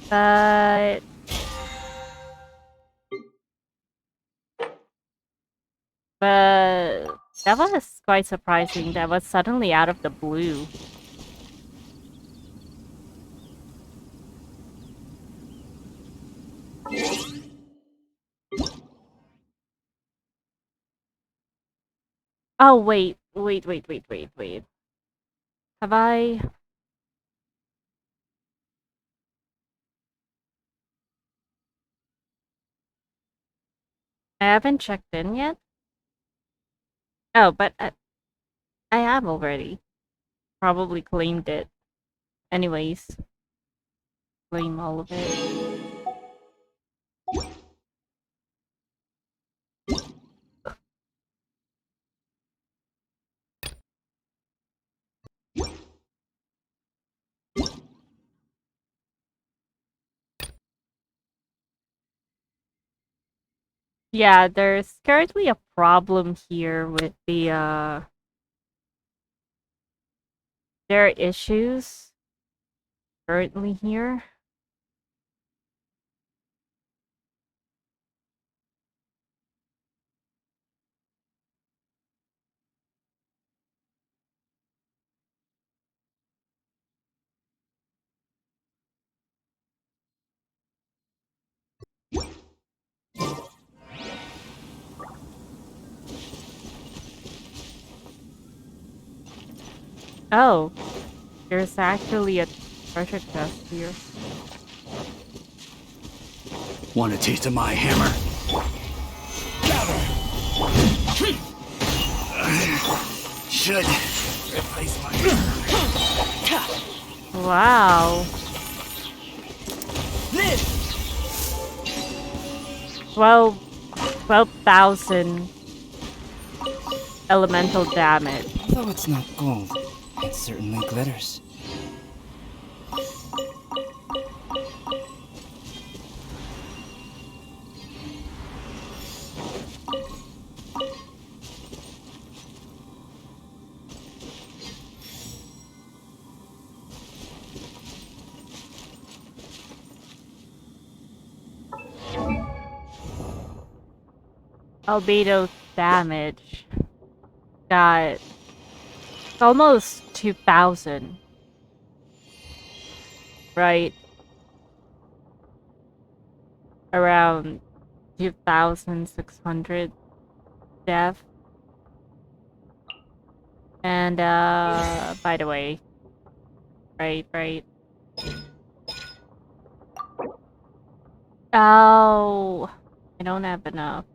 But that was quite surprising. That was suddenly out of the blue. Oh wait. Have I haven't checked in yet? Oh, but I have already. Probably claimed it. Anyways, claim all of it. Yeah, there's currently a problem here with there are issues currently here. Oh, there's actually a treasure chest here. Want a taste of my hammer? Should replace my hammer. Wow. 12,000 elemental damage. Though it's not gold, it certainly glitters. Albedo damage. Got almost 2,000. Right? Around 2,600 death. And, by the way. Right. Oh, I don't have enough.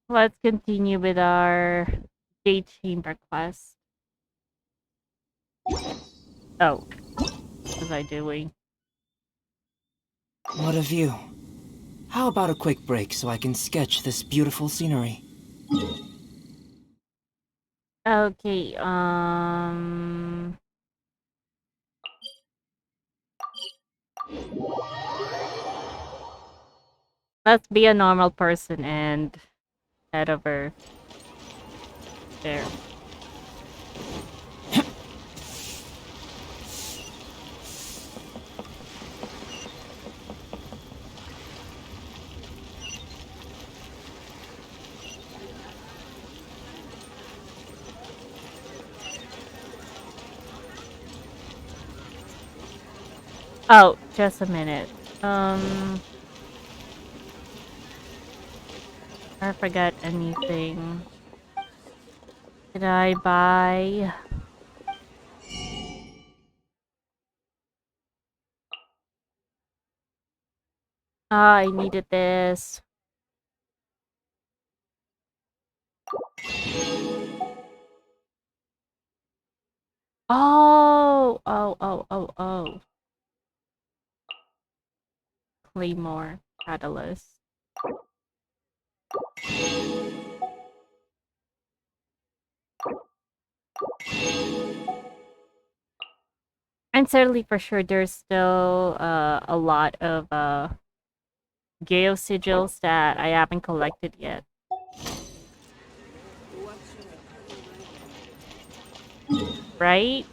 Let's continue with our Jade Chamber quest. Oh, what was I doing? What a view. How about a quick break so I can sketch this beautiful scenery? Okay, let's be a normal person and head over there. Oh, just a minute. I forgot anything. Did I buy? Ah, I needed this. Oh. Claymore catalyst. And certainly for sure there's still a lot of Gale sigils that I haven't collected yet. Right?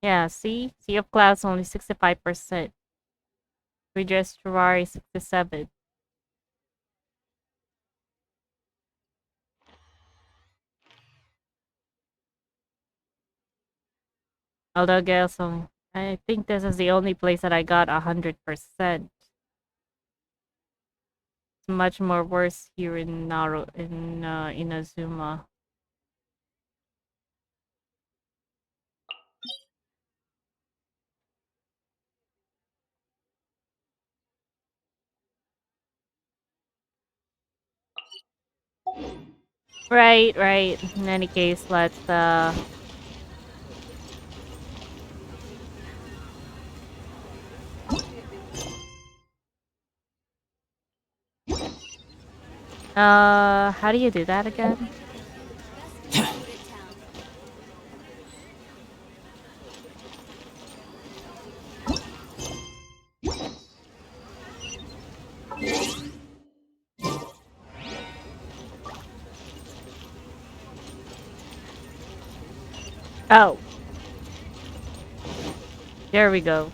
Yeah, see? Sea of Clouds only 65%. Registrari 67. Although Gale's only... I think this is the only place that I got 100%. It's much more worse here in Inazuma. Right, right. In any case, let's how do you do that again? Oh, there we go.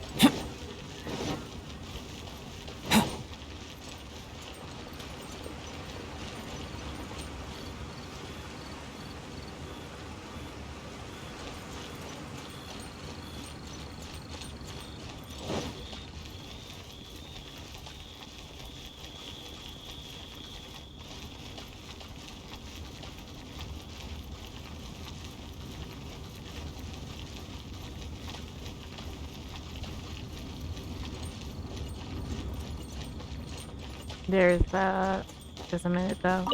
There's just a minute though.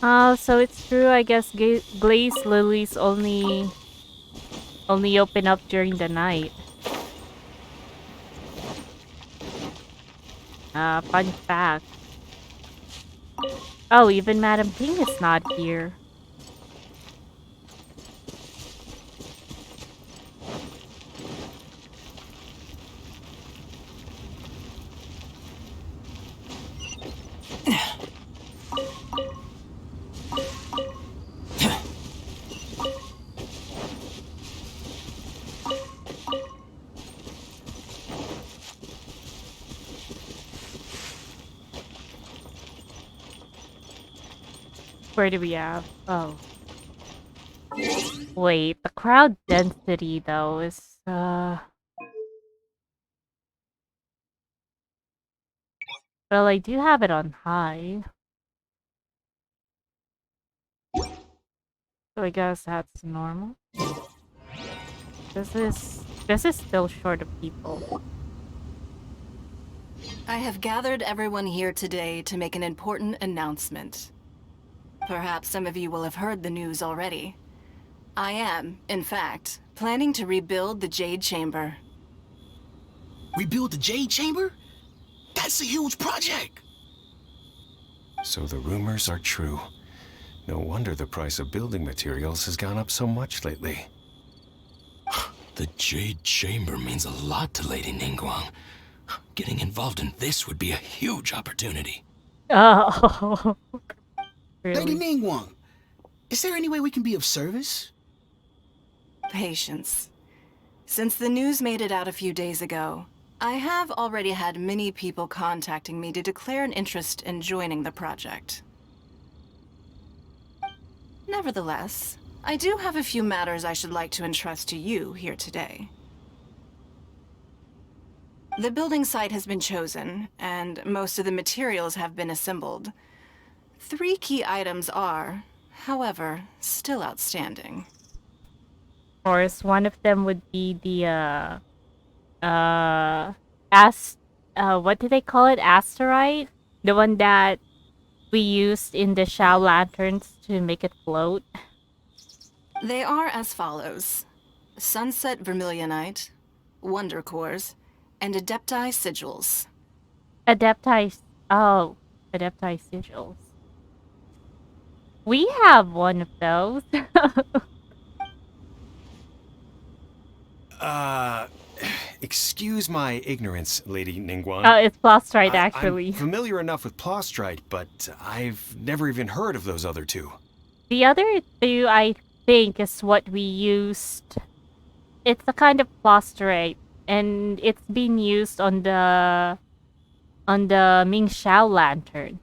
Oh, so it's true. I guess glaze lilies only open up during the night. Fun fact. Oh, even Madam Ping is not here. Where do we have? Oh. Wait, the crowd density though is well, I do have it on high. So I guess that's normal. This is still short of people. I have gathered everyone here today to make an important announcement. Perhaps some of you will have heard the news already. I am, in fact, planning to rebuild the Jade Chamber. Rebuild the Jade Chamber? That's a huge project! So the rumors are true. No wonder the price of building materials has gone up so much lately. The Jade Chamber means a lot to Lady Ningguang. Getting involved in this would be a huge opportunity. Oh, Lady really? Ningguang, is there any way we can be of service? Patience. Since the news made it out a few days ago, I have already had many people contacting me to declare an interest in joining the project. Nevertheless, I do have a few matters I should like to entrust to you here today. The building site has been chosen, and most of the materials have been assembled. 3 key items are, however, still outstanding. Of course, one of them would be the what do they call it? Asterite? The one that we used in the Shao lanterns to make it float. They are as follows: Sunset Vermilionite, Wonder Cores, and Adepti Sigils. Adepti. Oh, Adepti sigils. We have one of those. Excuse my ignorance, Lady Ningguang. Oh, it's Plastrite, I'm actually. familiar enough with Plastrite, but I've never even heard of those other two. The other two, I think, is what we used. It's a kind of Plastrite, and it's been used on the Ming Xiao lantern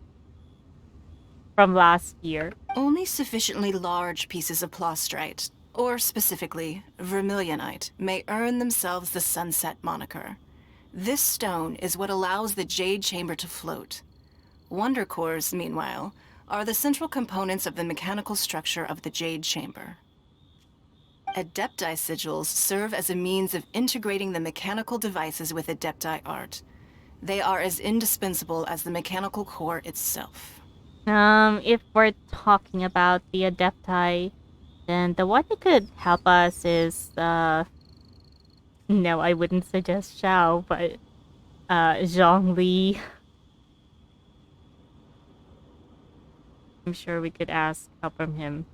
from last year. Only sufficiently large pieces of plastrite, or specifically vermilionite, may earn themselves the Sunset moniker. This stone is what allows the Jade Chamber to float. Wonder cores, meanwhile, are the central components of the mechanical structure of the Jade Chamber. Adepti sigils serve as a means of integrating the mechanical devices with Adepti art. They are as indispensable as the mechanical core itself. If we're talking about the Adepti, then the one who could help us is, no, I wouldn't suggest Xiao, but, Zhongli. I'm sure we could ask help from him.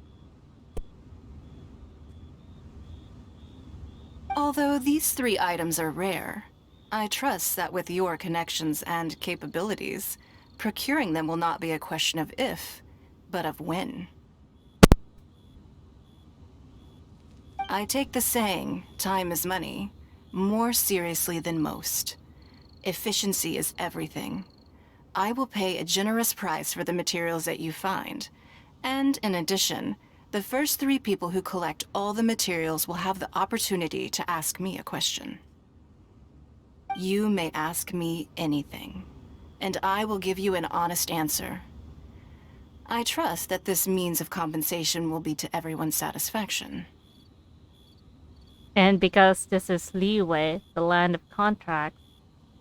Although these 3 items are rare, I trust that with your connections and capabilities, procuring them will not be a question of if, but of when. I take the saying, time is money, more seriously than most. Efficiency is everything. I will pay a generous price for the materials that you find, and in addition, the first 3 people who collect all the materials will have the opportunity to ask me a question. You may ask me anything, and I will give you an honest answer. I trust that this means of compensation will be to everyone's satisfaction. And because this is Liyue, the land of contracts,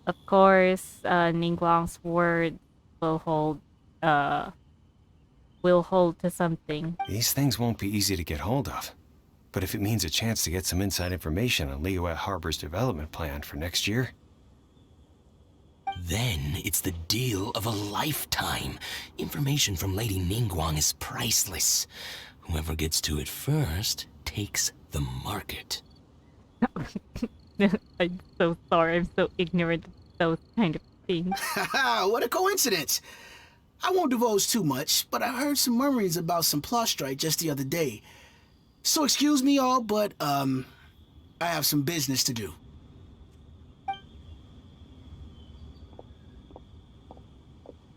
of course, Ningguang's word will hold to something. These things won't be easy to get hold of. But if it means a chance to get some inside information on Liyue Harbor's development plan for next year... Then it's the deal of a lifetime. Information from Lady Ningguang is priceless. Whoever gets to it first takes the market. I'm so sorry, I'm so ignorant of those kind of things. Haha, what a coincidence! I won't divulge too much, but I heard some murmurings about some plastrite just the other day. So excuse me all, but, I have some business to do.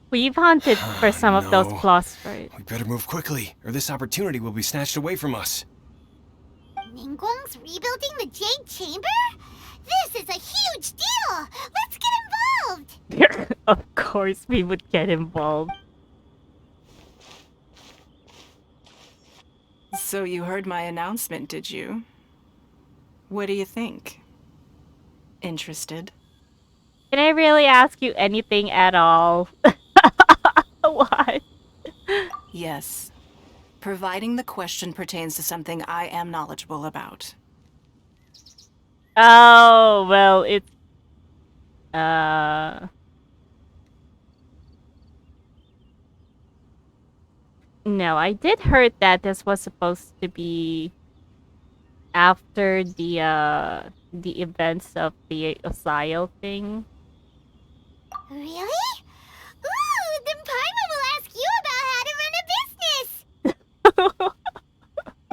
We've hunted for some of those no. plastrite. We better move quickly, or this opportunity will be snatched away from us. Ningguang's rebuilding the Jade Chamber? This is a huge deal! Let's get involved! Of course we would get involved. So you heard my announcement, did you? What do you think? Interested? Can I really ask you anything at all? What? Yes. Providing the question pertains to something I am knowledgeable about. Oh, well, it's... No, I did heard that this was supposed to be after the events of the Osio thing. Really? Ooh, then Paima will ask you about how to run a business!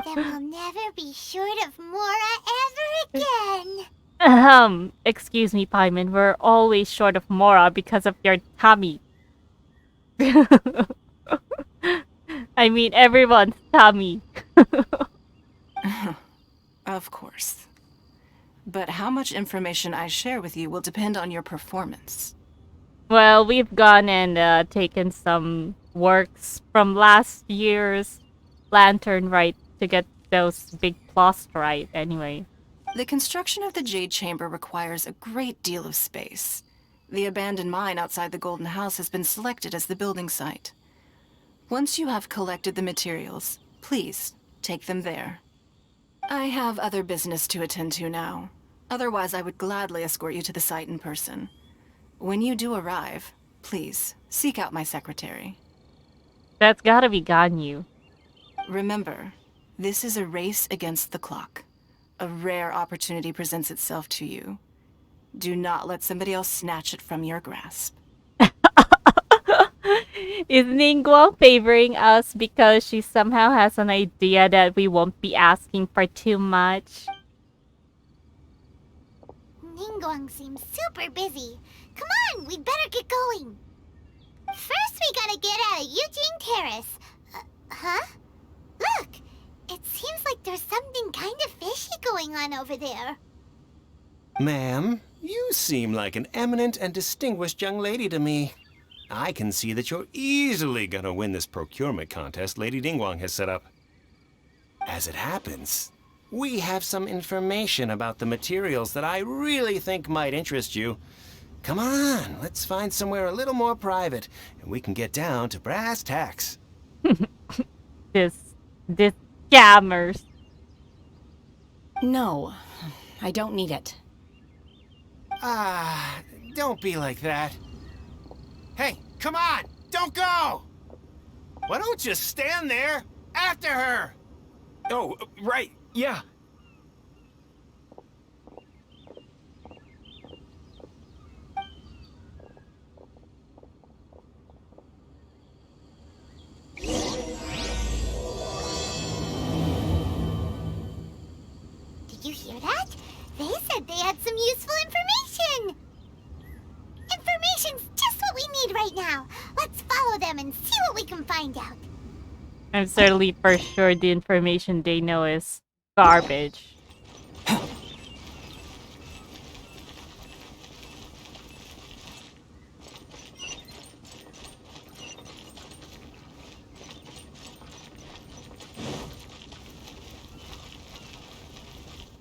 Then we'll never be short of Mora ever again. Excuse me, Paimon, we're always short of Mora because of your tummy. I mean, everyone's tummy. Of course. But how much information I share with you will depend on your performance. Well, we've gone and taken some works from last year's lantern, right, to get those big plastrite anyway. The construction of the Jade Chamber requires a great deal of space. The abandoned mine outside the Golden House has been selected as the building site. Once you have collected the materials, please take them there. I have other business to attend to now. Otherwise, I would gladly escort you to the site in person. When you do arrive, please seek out my secretary. That's gotta be Ganyu. Remember, this is a race against the clock. A rare opportunity presents itself to you. Do not let somebody else snatch it from your grasp. Is Ningguang favoring us because she somehow has an idea that we won't be asking for too much? Ningguang seems super busy. Come on, we'd better get going. First, we gotta get out of Eugene Terrace. Huh? Look! It seems like there's something kind of fishy going on over there. Ma'am, you seem like an eminent and distinguished young lady to me. I can see that you're easily gonna win this procurement contest Lady Ningguang has set up. As it happens, we have some information about the materials that I really think might interest you. Come on, let's find somewhere a little more private, and we can get down to brass tacks. This scammers. No, I don't need it. Don't be like that. Hey, come on! Don't go! Why don't you stand there? After her! Oh, right, yeah. Did you hear that? They said they had some useful information. Information's just what we need right now. Let's follow them and see what we can find out. I'm certainly for sure the information they know is garbage.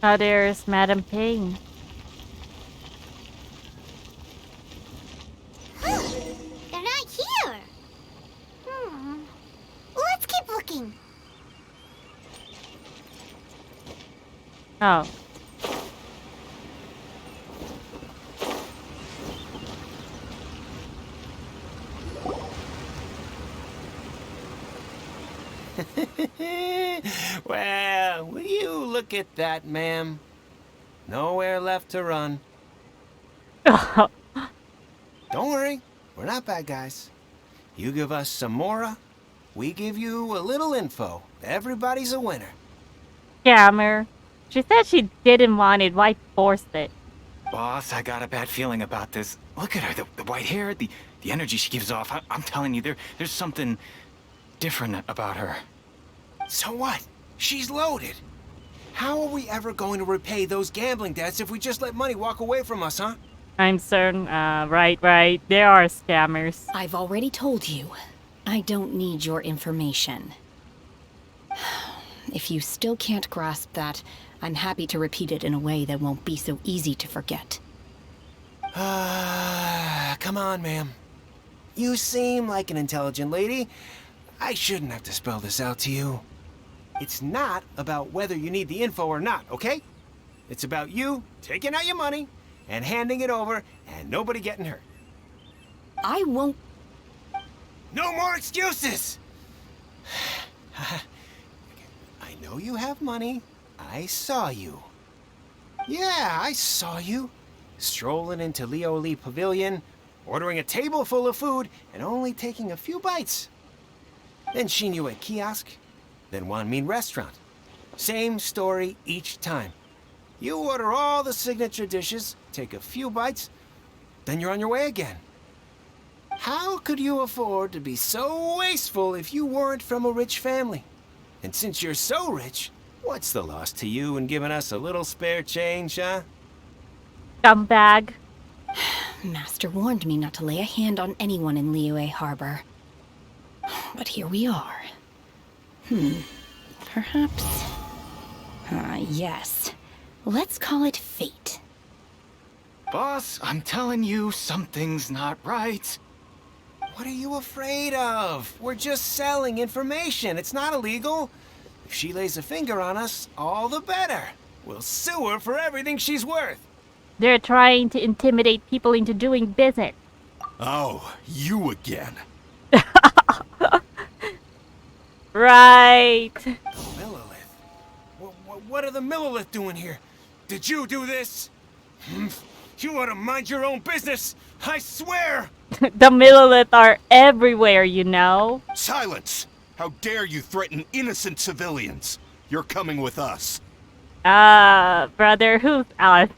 Oh, there's Madam Ping. They're not here. Let's keep looking. Oh. Well, will you look at that, ma'am? Nowhere left to run. Don't worry, we're not bad guys. You give us some mora, we give you a little info. Everybody's a winner. Scammer. She said she didn't want it. Why force it? Boss, I got a bad feeling about this. Look at her, the white hair, the energy she gives off. I'm telling you, there's something different about her. So what? She's loaded. How are we ever going to repay those gambling debts if we just let money walk away from us, huh? I'm certain. Right. There are scammers. I've already told you. I don't need your information. If you still can't grasp that, I'm happy to repeat it in a way that won't be so easy to forget. Come on, ma'am. You seem like an intelligent lady. I shouldn't have to spell this out to you. It's not about whether you need the info or not, okay? It's about you taking out your money and handing it over and nobody getting hurt. I won't... No more excuses! I know you have money. I saw you. Yeah, I saw you. Strolling into Liyue Pavilion, ordering a table full of food, and only taking a few bites. Then Shenhe kiosk, then Wanmin restaurant. Same story each time. You order all the signature dishes, take a few bites, then you're on your way again. How could you afford to be so wasteful if you weren't from a rich family? And since you're so rich, what's the loss to you in giving us a little spare change, huh? Scumbag. Master warned me not to lay a hand on anyone in Liyue Harbor. But here we are. Perhaps... yes. Let's call it fate. Boss, I'm telling you, something's not right. What are you afraid of? We're just selling information. It's not illegal. If she lays a finger on us, all the better. We'll sue her for everything she's worth. They're trying to intimidate people into doing business. Oh, you again. Right. Millilith? What are the Millilith doing here? Did you do this? You ought to mind your own business! I swear! The Millilith are everywhere, you know. Silence! How dare you threaten innocent civilians? You're coming with us. Brother, who's us?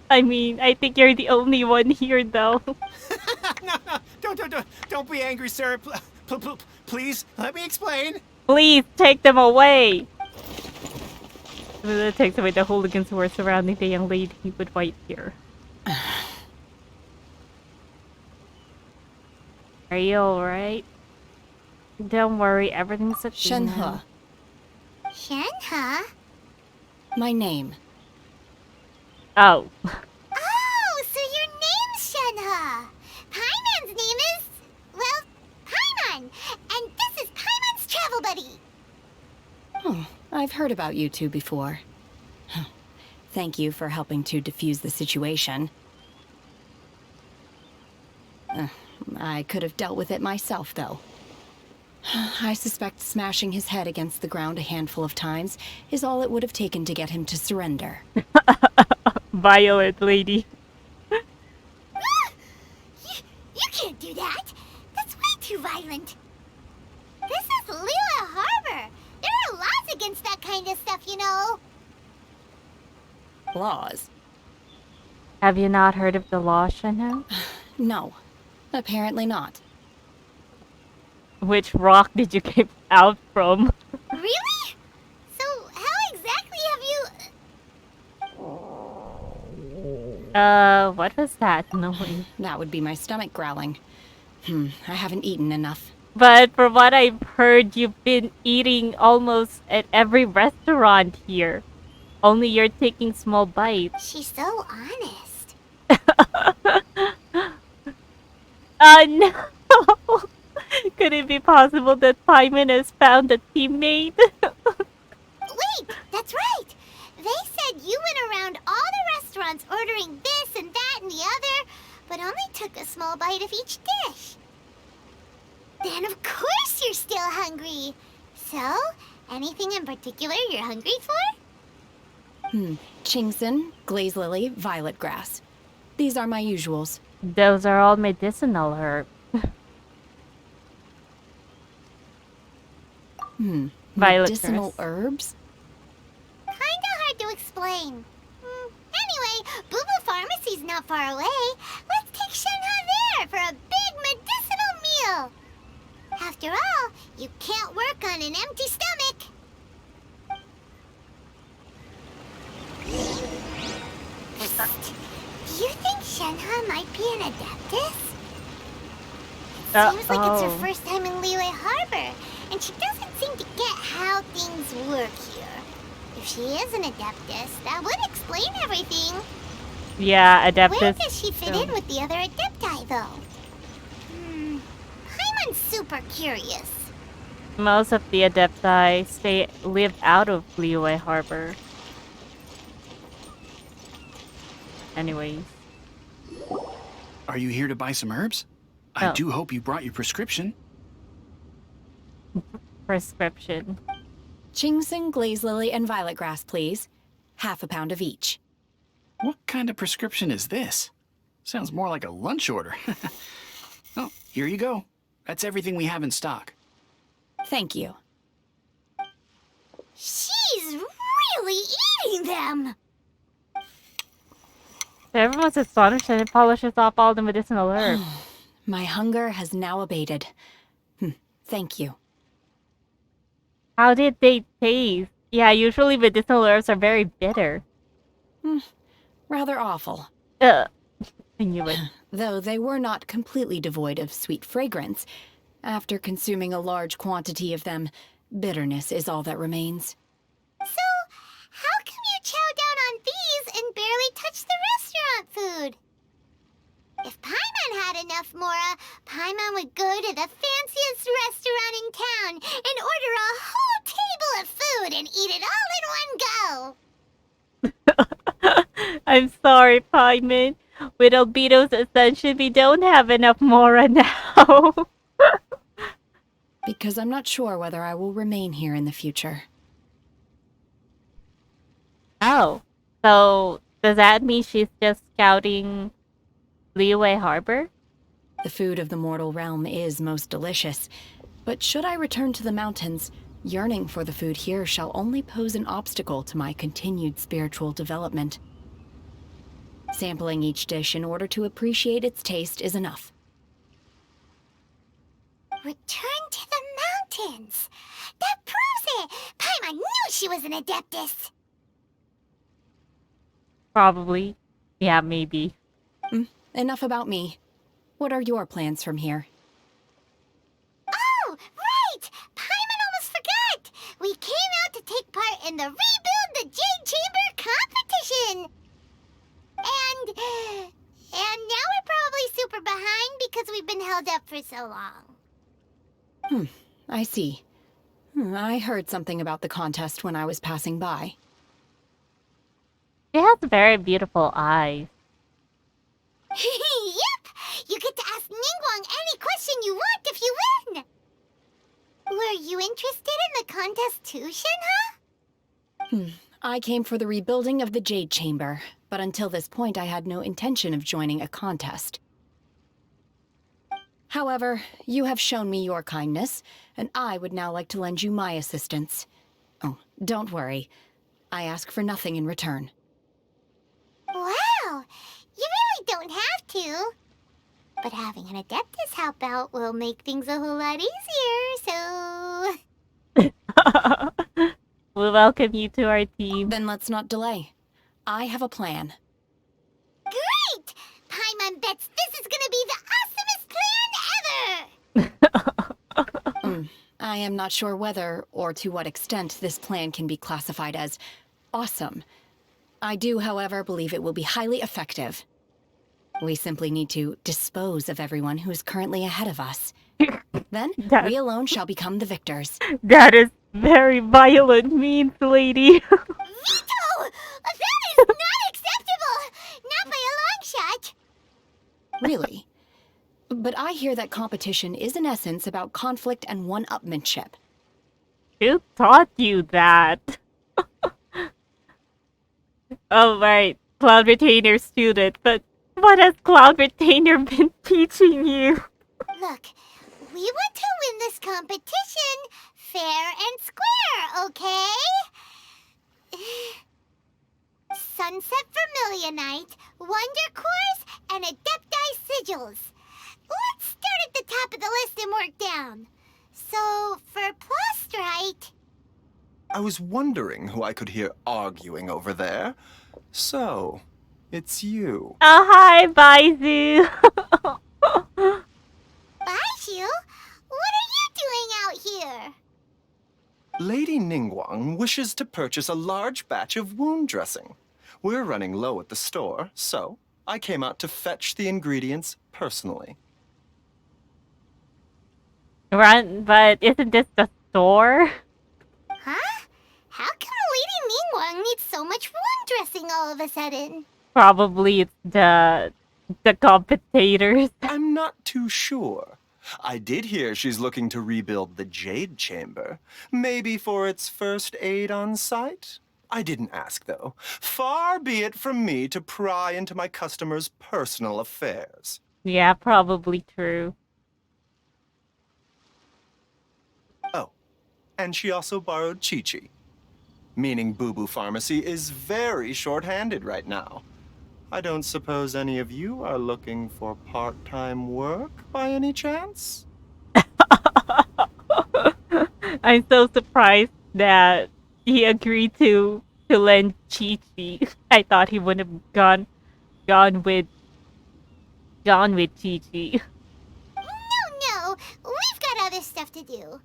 I mean, I think you're the only one here, though. No, don't be angry, sir. Please, let me explain. Please, take them away. That takes away the hooligans who are surrounding the young lady with white hair. Are you alright? Don't worry, everything's okay. Shenhe, Shenhe? my name. Oh. Oh, so your name's Shenhe. Paimon's name is, well, Paimon. And this is Paimon's travel buddy. Oh, I've heard about you two before. Thank you for helping to defuse the situation. I could have dealt with it myself, though. I suspect smashing his head against the ground a handful of times is all it would have taken to get him to surrender. Violet lady. You can't do that. That's way too violent. This is Liyue Harbor. There are laws against that kind of stuff, you know. Laws? Have you not heard of the law, Shenhe? No, apparently not. Which rock did you get out from? Really? So how exactly have you... What was that noise? That would be my stomach growling. I haven't eaten enough. But from what I've heard, you've been eating almost at every restaurant here. Only you're taking small bites. She's so honest. No! Could it be possible that Paimon has found a teammate? Wait, that's right. They said you went around all the restaurants ordering this and that and the other, but only took a small bite of each dish. Then of course you're still hungry. So, anything in particular you're hungry for? Chingson, glaze lily, violet grass. These are my usuals. Those are all medicinal herbs. Violet Medicinal grass. herbs? Kinda hard to explain. Anyway, Boo Boo Pharmacy's not far away. Let's take Shenhe there for a big medicinal meal. After all, you can't work on an empty stomach. Do you think Shenhe might be an Adeptus? Seems like it's her first time in Liyue Harbor, and she doesn't seem to get how things work here. If she is an Adeptus, that would explain everything. Yeah, Adeptus. Where does she fit in with the other Adepti, though? Paimon's super curious. Most of the Adepti live out of Liyue Harbor. Anyways. Are you here to buy some herbs? Oh. I do hope you brought your prescription. Prescription. Chingson, glaze lily, and violet grass, please. Half a pound of each. What kind of prescription is this? Sounds more like a lunch order. Oh, here you go. That's everything we have in stock. Thank you. She's really eating them! Everyone's astonished and it polishes off all the medicinal herbs. My hunger has now abated. Thank you. How did they taste? Yeah, usually medicinal herbs are very bitter. Rather awful. I knew it. Though they were not completely devoid of sweet fragrance. After consuming a large quantity of them, bitterness is all that remains. So, how come you chow down on these and barely touch the restaurant food? If Paimon had enough Mora, Paimon would go to the fanciest restaurant in town and order a whole table of food and eat it all in one go. I'm sorry, Paimon. With Albedo's ascension, we don't have enough Mora now. because I'm not sure whether I will remain here in the future. Oh. So, does that mean she's just scouting Liyue Harbor? The food of the mortal realm is most delicious, but should I return to the mountains, yearning for the food here shall only pose an obstacle to my continued spiritual development. Sampling each dish in order to appreciate its taste is enough. Return to the mountains! That proves it! Paimon knew she was an Adeptus! Probably. Yeah, maybe. Enough about me. What are your plans from here? Oh, right! Paimon almost forgot! We came out to take part in the Rebuild the Jade Chamber competition! And now we're probably super behind because we've been held up for so long. I see. I heard something about the contest when I was passing by. She has very beautiful eyes. Yep! You get to ask Ningguang any question you want if you win! Were you interested in the contest too, Shenhe? I came for the rebuilding of the Jade Chamber, but until this point I had no intention of joining a contest. However, you have shown me your kindness, and I would now like to lend you my assistance. Oh, don't worry. I ask for nothing in return. Wow! You really don't have to. But having an Adeptus help out will make things a whole lot easier, so... We welcome you to our team. Then let's not delay. I have a plan. Great! Paimon bets this is gonna be the awesomest plan ever! I am not sure whether or to what extent this plan can be classified as awesome. I do, however, believe it will be highly effective. We simply need to dispose of everyone who is currently ahead of us. Then, we alone shall become the victors. That is very violent means, lady. Veto! That is not acceptable! Not by a long shot! Really? But I hear that competition is in essence about conflict and one-upmanship. Who taught you that? Oh, right. Cloud Retainer student, but what has Cloud Retainer been teaching you? Look, we want to win this competition fair and square, okay? Sunset Vermilionite, Wonder Cores, and Adepti Sigils. Let's start at the top of the list and work down. So, for Plostrite... I was wondering who I could hear arguing over there. So, it's you. Oh, hi, Baizu. Baishu, what are you doing out here? Lady Ningguang wishes to purchase a large batch of wound dressing. We're running low at the store, so I came out to fetch the ingredients personally. But isn't this the store? Huh? How come Lady Ningguang needs so much wound dressing all of a sudden? Probably it's the competitors. I'm not too sure. I did hear she's looking to rebuild the Jade Chamber. Maybe for its first aid on site? I didn't ask, though. Far be it from me to pry into my customers' personal affairs. Yeah, probably true. Oh, and she also borrowed Chi-Chi. Meaning Boo Boo Pharmacy is very short-handed right now. I don't suppose any of you are looking for part-time work by any chance? I'm so surprised that he agreed to lend Chi-Chi. I thought he would have gone with Chi-Chi. No, we've got other stuff to do.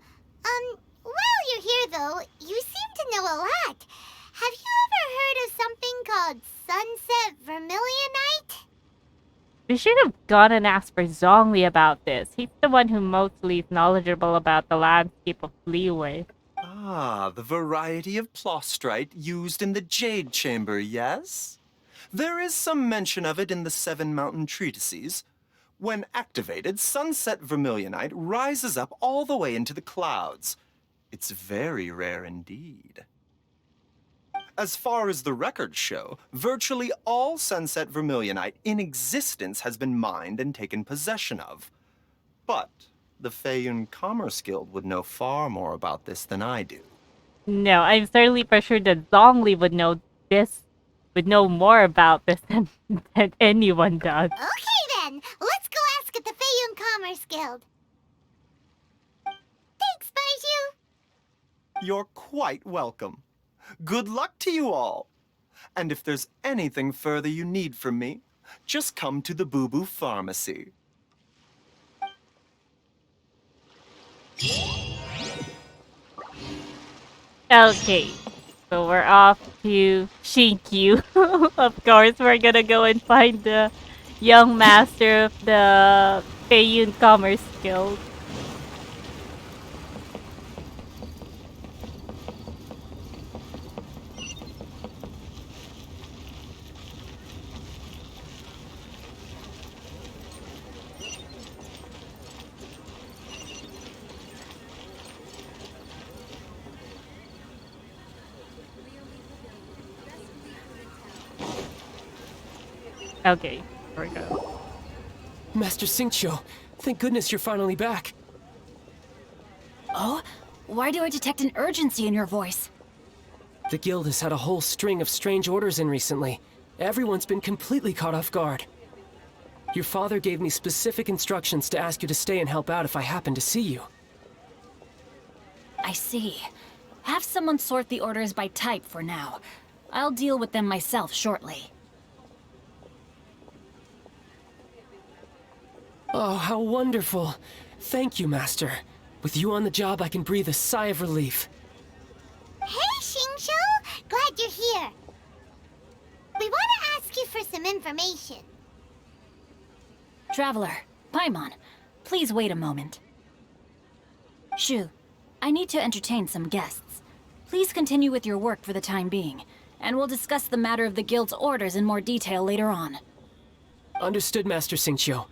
While you're here though, you seem to know a lot. Have you ever heard of something called Sunset Vermilionite? We should have gone and asked for Zhongli about this. He's the one who mostly is knowledgeable about the landscape of Liyue. Ah, the variety of Plostrite used in the Jade Chamber, yes? There is some mention of it in the Seven Mountain Treatises. When activated, sunset vermilionite rises up all the way into the clouds. It's very rare indeed. As far as the records show, virtually all sunset vermilionite in existence has been mined and taken possession of. But the Feiyun Commerce Guild would know far more about this than I do. No, I'm certainly for sure that Zhongli would know this, would know more about this than anyone does. Okay then, let's go ask at the Feiyun Commerce Guild. Thanks, Baiju. You're quite welcome. Good luck to you all. And if there's anything further you need from me, just come to the Boo Boo Pharmacy. Okay, so we're off to Shinkyu. Of course, we're gonna go and find the young master of the Feiyun Commerce Guild. Okay, here we go. Master Xingqiu, thank goodness you're finally back. Oh? Why do I detect an urgency in your voice? The guild has had a whole string of strange orders in recently. Everyone's been completely caught off guard. Your father gave me specific instructions to ask you to stay and help out if I happen to see you. I see. Have someone sort the orders by type for now. I'll deal with them myself shortly. Oh, how wonderful. Thank you, Master. With you on the job, I can breathe a sigh of relief. Hey, Xingqiu! Glad you're here. We want to ask you for some information. Traveler, Paimon, please wait a moment. Shu, I need to entertain some guests. Please continue with your work for the time being, and we'll discuss the matter of the guild's orders in more detail later on. Understood, Master Xingqiu.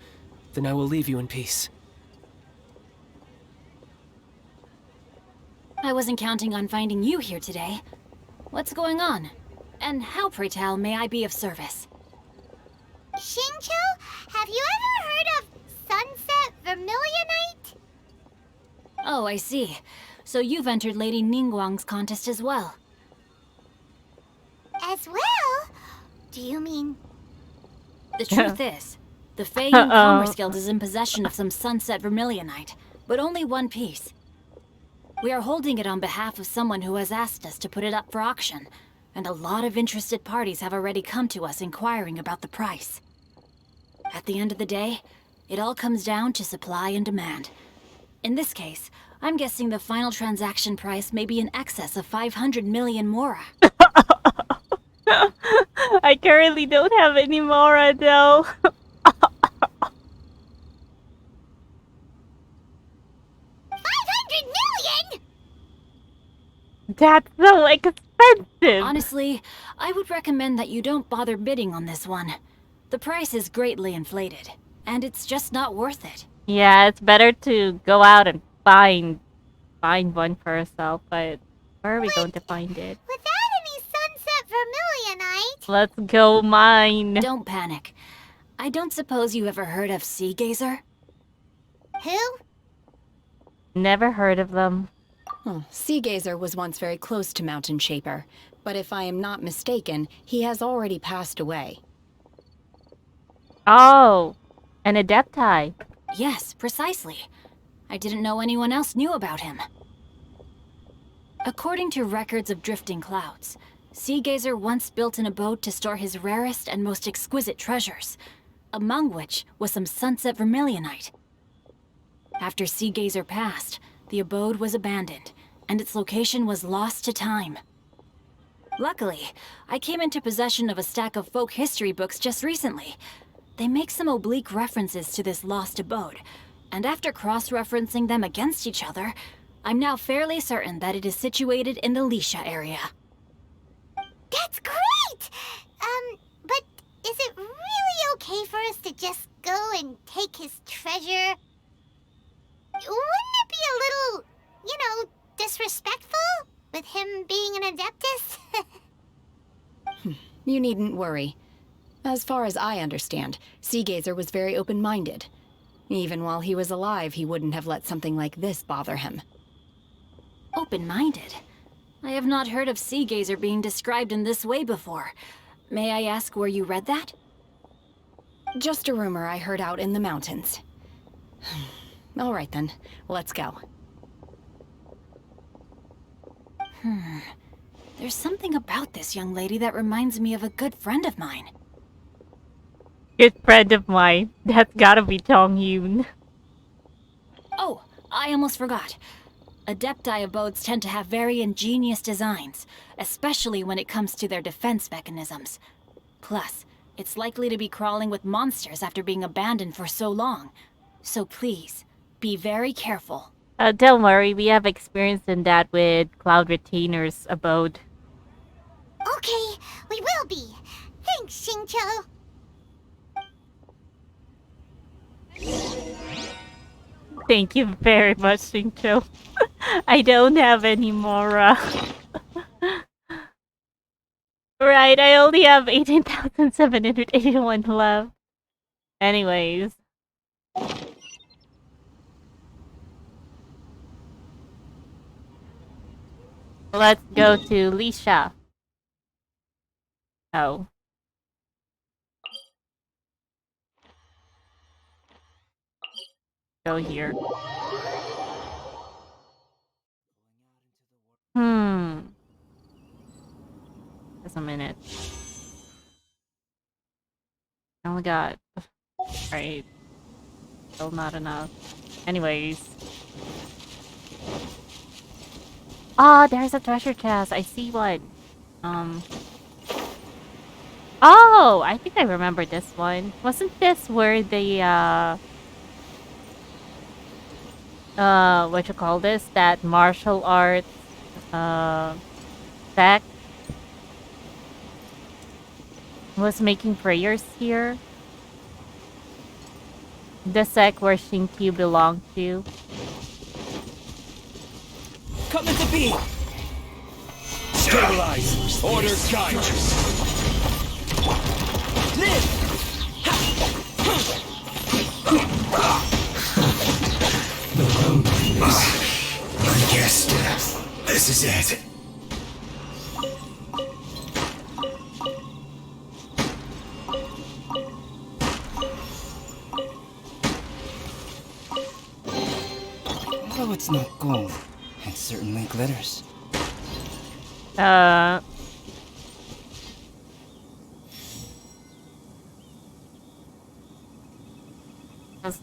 Then I will leave you in peace. I wasn't counting on finding you here today. What's going on? And how, pray tell, may I be of service? Xingqiu, have you ever heard of sunset vermilionite? Oh, I see. So you've entered Lady Ningguang's contest as well. As well? Do you mean... The truth is, the Feiyun Commerce Guild is in possession of some sunset vermilionite, but only one piece. We are holding it on behalf of someone who has asked us to put it up for auction, and a lot of interested parties have already come to us inquiring about the price. At the end of the day, it all comes down to supply and demand. In this case, I'm guessing the final transaction price may be in excess of 500 million mora. I currently don't have any Mora though. 500 million?! That's so expensive! Honestly, I would recommend that you don't bother bidding on this one. The price is greatly inflated, and it's just not worth it. Yeah, it's better to go out and find one for herself, but where are we going to find it? Without any sunset vermilionite? Let's go mine. Don't panic. I don't suppose you ever heard of Sea Gazer? Who? Never heard of them. Sea Gazer was once very close to Mountain Shaper, but if I am not mistaken, he has already passed away. Oh, an Adepti. Yes, precisely. I didn't know anyone else knew about him. According to records of drifting clouds, Sea Gazer once built an abode to store his rarest and most exquisite treasures, among which was some sunset vermilionite. After Sea Gazer passed, the abode was abandoned, and its location was lost to time. Luckily, I came into possession of a stack of folk history books just recently. They make some oblique references to this lost abode, and after cross-referencing them against each other, I'm now fairly certain that it is situated in the Liyue area. That's great! But is it really okay for us to just go and take his treasure? Wouldn't it be a little, disrespectful with him being an Adeptus? You needn't worry. As far as I understand, Seagazer was very open-minded. Even while he was alive, he wouldn't have let something like this bother him. Open-minded? I have not heard of Seagazer being described in this way before. May I ask where you read that? Just a rumor I heard out in the mountains. All right then, let's go. There's something about this young lady that reminds me of a good friend of mine. Good friend of mine. That's gotta be Tong-Yoon. Oh, I almost forgot. Adepti abodes tend to have very ingenious designs, especially when it comes to their defense mechanisms. Plus, it's likely to be crawling with monsters after being abandoned for so long. So please, be very careful. Don't worry, we have experience in that with Cloud Retainer's abode. Okay, we will be. Thanks, Xingqiu. Thank you very much, Xingqiu. I don't have any more, Right, I only have 18,781 left. Anyways. Let's go to Lisha. Oh. Go here. Just a minute. I only got... Right. Still not enough. Anyways. Oh, there's a treasure chest. I see one. Oh, I think I remember this one. Wasn't this where the, what you call this? That martial arts, sect was making prayers here? The sect where Xingqiu belonged to. Come into being! Stabilize! Order guide! Live! I guess this is it. Though it's not gold, it certainly glitters.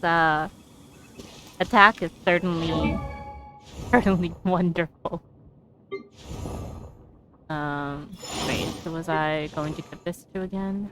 The attack is certainly wonderful. Wait, who was I going to give this to again?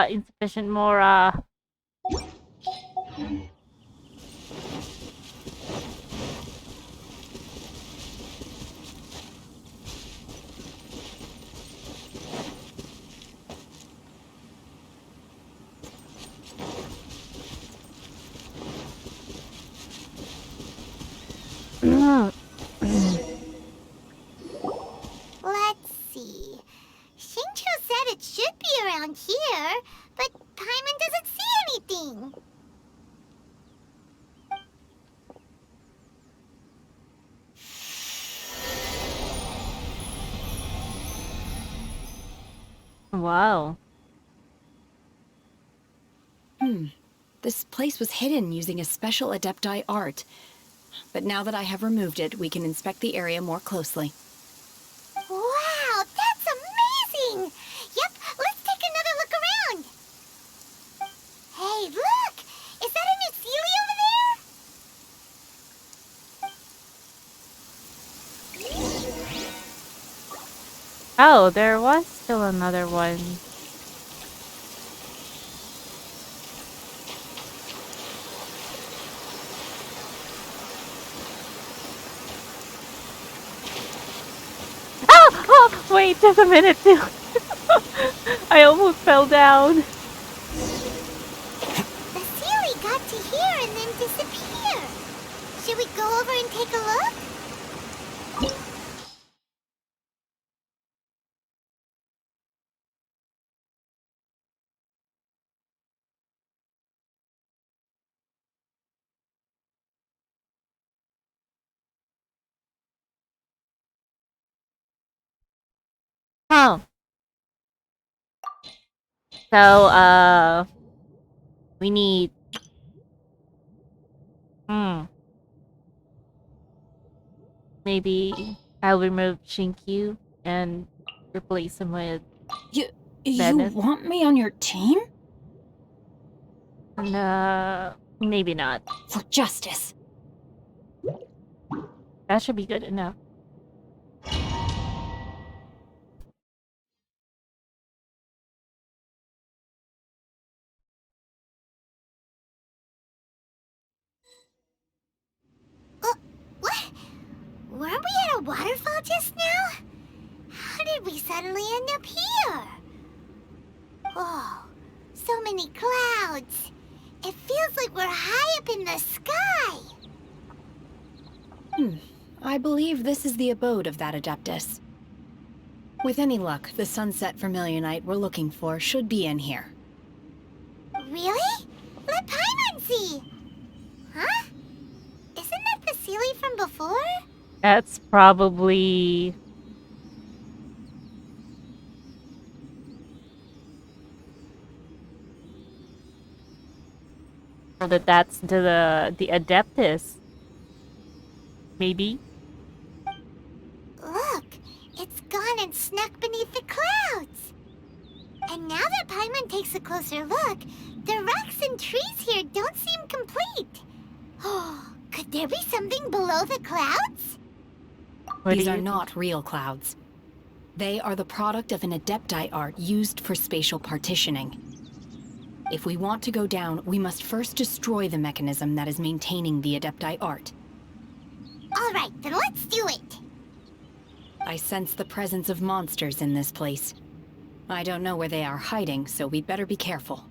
Insufficient more, Let's see. Xingqiu said it should be around here, but Paimon doesn't see anything. Wow. This place was hidden using a special Adepti art. But now that I have removed it, we can inspect the area more closely. Wow, that's amazing! Yep, let's take another look around. Oh, there was still another one. Oh! Oh! Wait, just a minute too. I almost fell down. The Sealy got to here and then disappear. Should we go over and take a look? Oh. So, we need... Maybe I'll remove Shinkyu and replace him with You Bennett. want me on your team? Maybe not. For justice. That should be good enough. What? Weren't we at a waterfall just now? How did we suddenly end up here? Oh, so many clouds. It feels like we're high up in the sky. I believe this is the abode of that Adeptus. With any luck, the sunset Vermilionite we're looking for should be in here. Really? Let Paimon see. Huh? Isn't that the Sealy from before? That's probably... Or that's the Adeptus. Maybe? Look, it's gone and snuck beneath the clouds. And now that Paimon takes a closer look, the rocks and trees here don't seem complete. Oh, could there be something below the clouds? These are not real clouds. They are the product of an Adepti art used for spatial partitioning. If we want to go down, we must first destroy the mechanism that is maintaining the Adepti art. All right, then let's do it. I sense the presence of monsters in this place. I don't know where they are hiding, so we'd better be careful.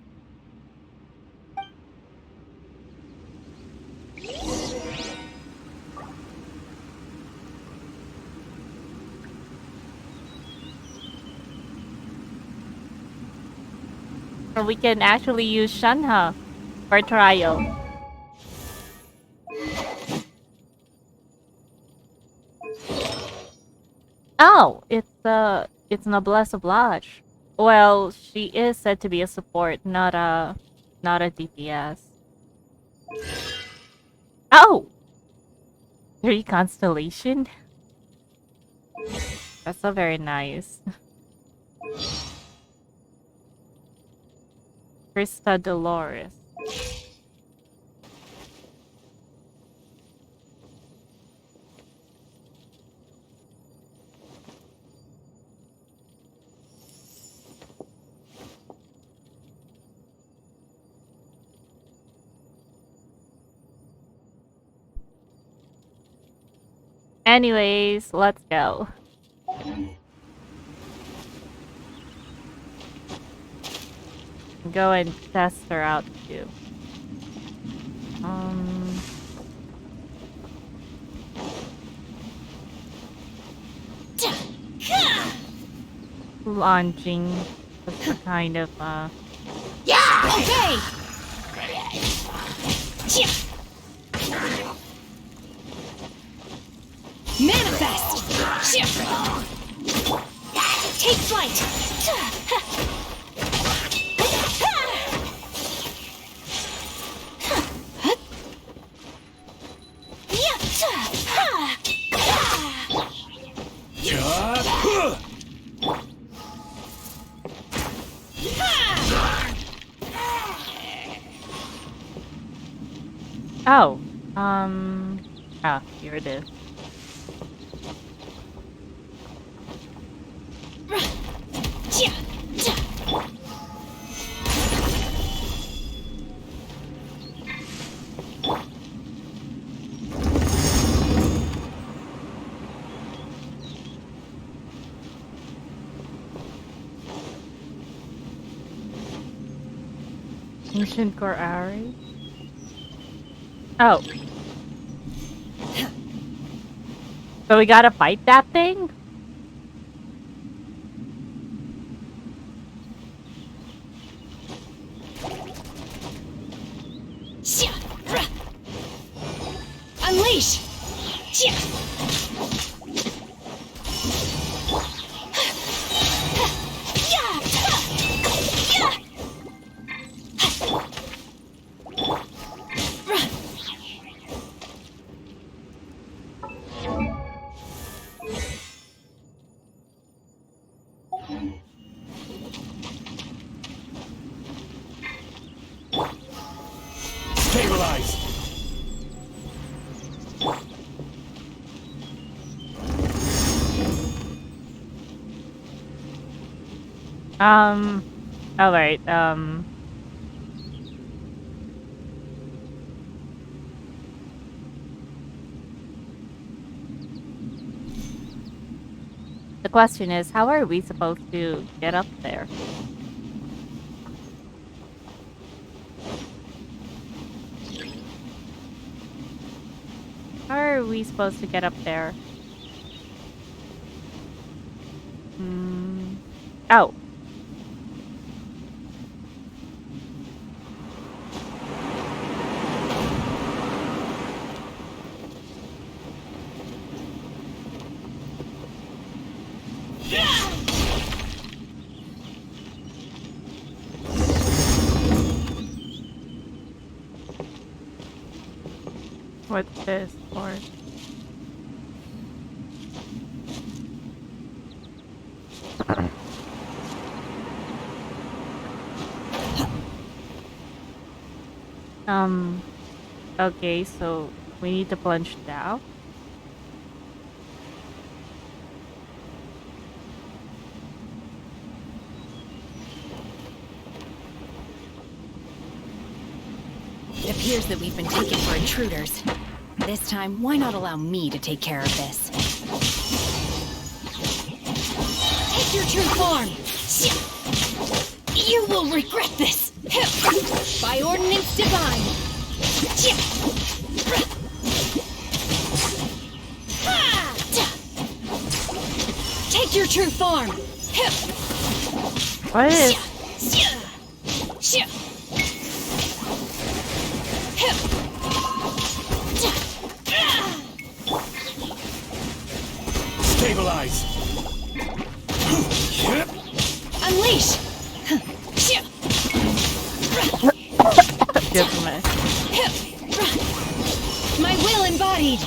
Or we can actually use Shenhe for trial. Oh, it's Noblesse Oblige. Well, she is said to be a support, not a DPS. Oh! 3 Constellation? That's so very nice. Krista Dolores. Anyways, let's go. Go and test her out too. Launching just a kind of Yeah! Okay! Manifest! Take flight! Oh, here it is. Ancient core array. Oh. So we gotta fight that thing? Unleash! Stabilize! Alright, the question is, how are we supposed to get up there? How are we supposed to get up there? Oh. What's this for? Okay, so we need to plunge down. It appears that we've been taken for intruders. This time, why not allow me to take care of this? Take your true form! You will regret this! By ordinance divine! Take your true form! What is... Stabilize! Unleash! Good for me. My will embodied!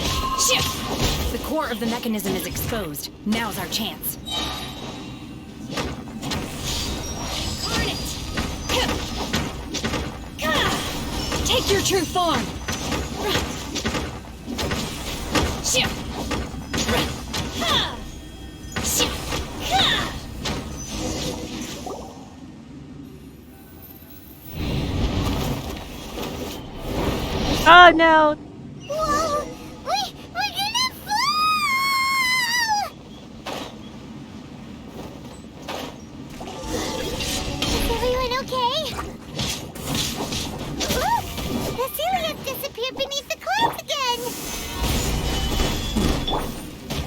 The core of the mechanism is exposed. Now's our chance. Carnage! Take your true form! Oh no! Whoa! We're gonna fall! Is everyone okay? Look! The ceiling has disappeared beneath the clouds again!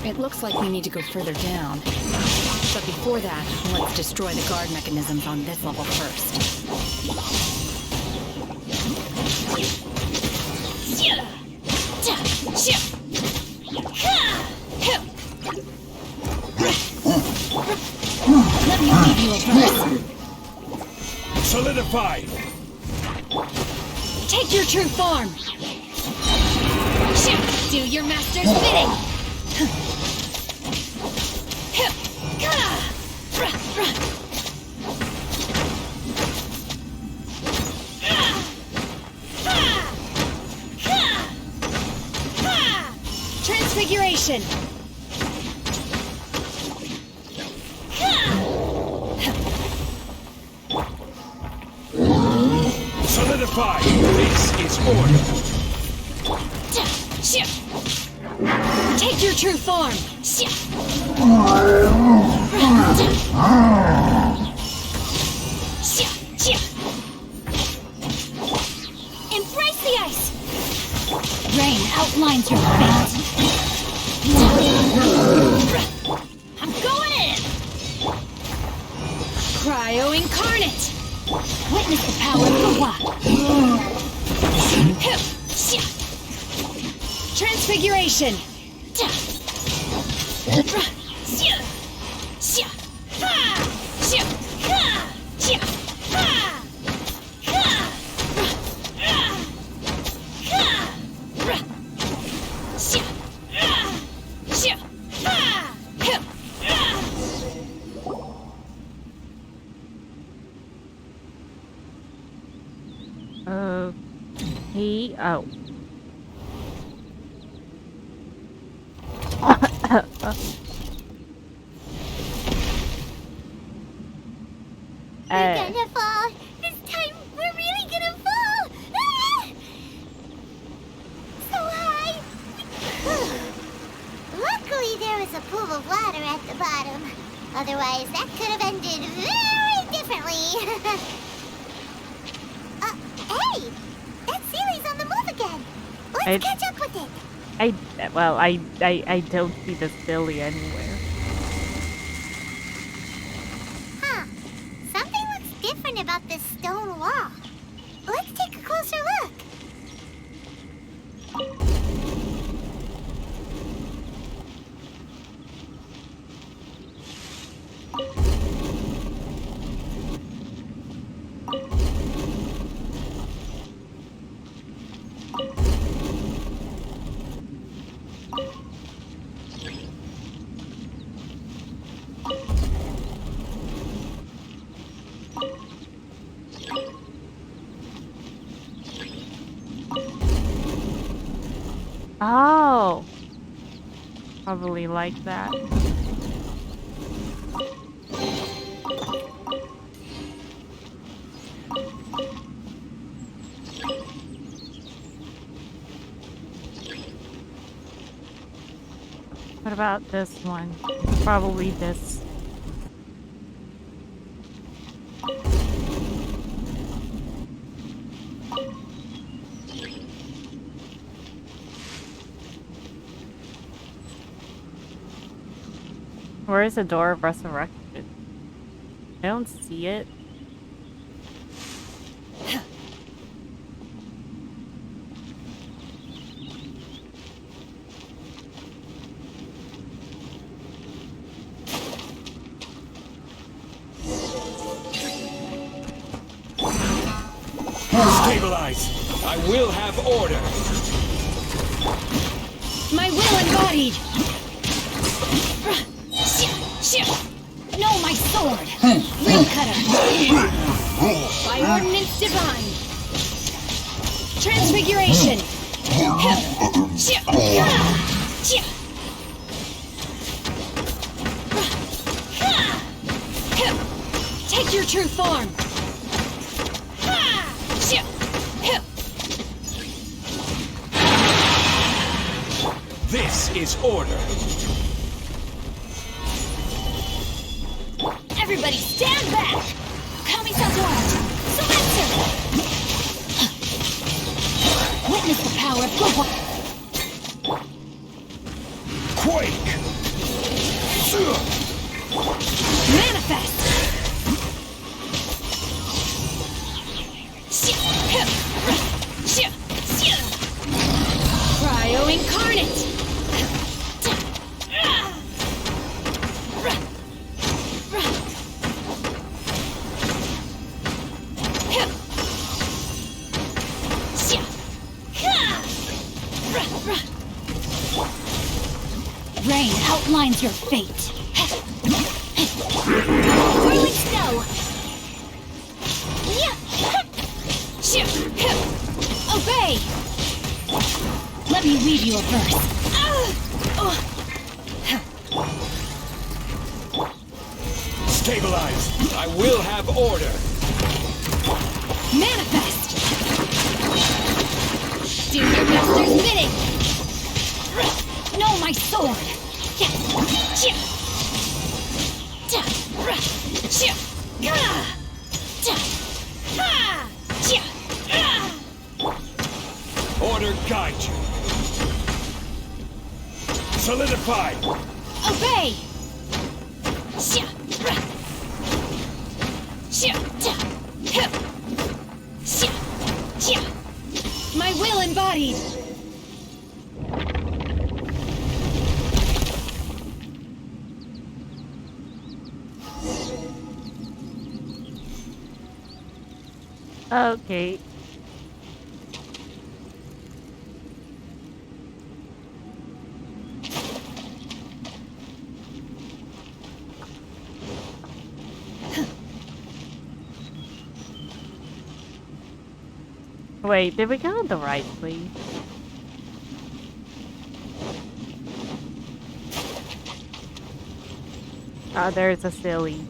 It looks like we need to go further down. But before that, let's destroy the guard mechanisms on this level first. Let me leave you a verse. Solidify! Take your true form! Do your master's bidding! Transfiguration! Solidify! This is order! Take your true form! Cryo incarnate! Witness the power of the Wa! Transfiguration! He oh. We're gonna fall. This time we're really gonna fall. Ah! So high. Luckily there was a pool of water at the bottom. Otherwise that could have ended very differently. Hey! That Sealy's on the move again. Let's catch up with it. I don't see the Silly anywhere. Huh. Something looks different about this stone wall. Let's take a closer look. Oh, probably like that. What about this one? Probably this. Where is the door of resurrection? I don't see it. Stabilize! I will have order! My will embodied! No, my sword! Ring cutter! By ordinance divine! Transfiguration! Take your true form! This is order! Everybody stand back! Kami-Satora! Surrender! Witness the power of the Quake! Manifest! Cryo incarnate! Rain outlines your fate. Whirling snow! Obey! Let me weave you a verse. Stabilize! I will have order! Manifest! Do your master's bidding! Know my sword! Order guide you! Solidify! Obey! speed. Okay. Wait, did we go on the right place? Oh, there's a silly.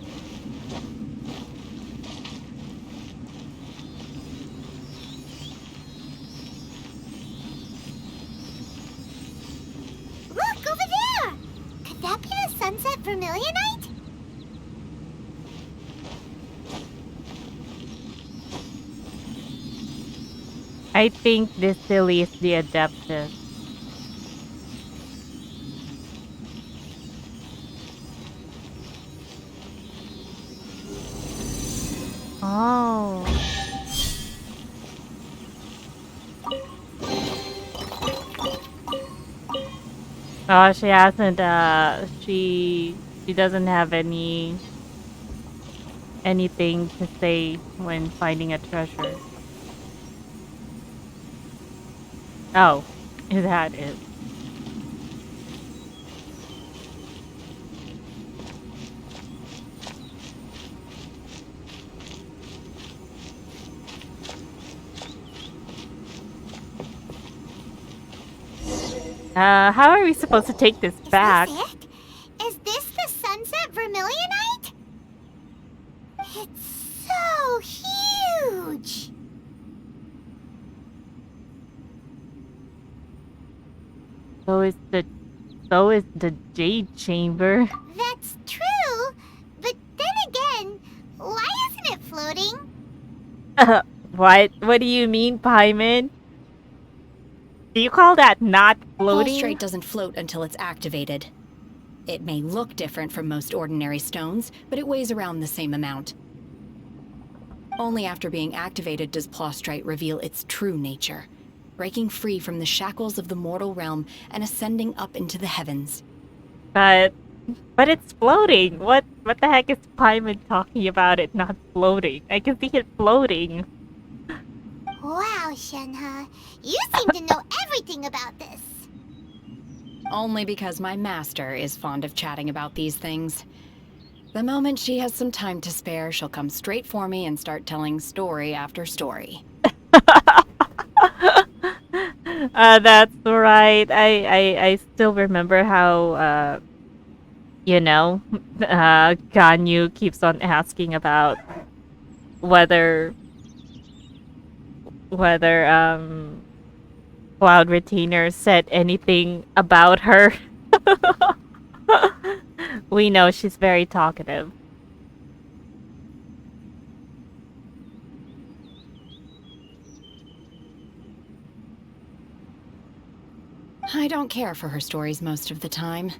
Look, over there! Could that be the sunset vermilionite? I think this silly is the Adeptus. Oh. Oh, she hasn't, she doesn't have anything to say when finding a treasure. Oh, that is. How are we supposed to take this back? Is this it? Is this the sunset vermilionite? It's so huge! So is the Jade Chamber. That's true, but then again, why isn't it floating? What do you mean, Paimon? Do you call that not floating? Pulstrate doesn't float until it's activated. It may look different from most ordinary stones, but it weighs around the same amount. Only after being activated does Plostrite reveal its true nature, breaking free from the shackles of the mortal realm and ascending up into the heavens. But it's floating. What the heck is Paimon talking about it not floating? I can see it floating. Wow, Shenhe, you seem to know everything about this. Only because my master is fond of chatting about these things. The moment she has some time to spare, she'll come straight for me and start telling story after story. That's right. I still remember how Ganyu keeps on asking about whether Cloud Retainer said anything about her. We know she's very talkative. I don't care for her stories most of the time.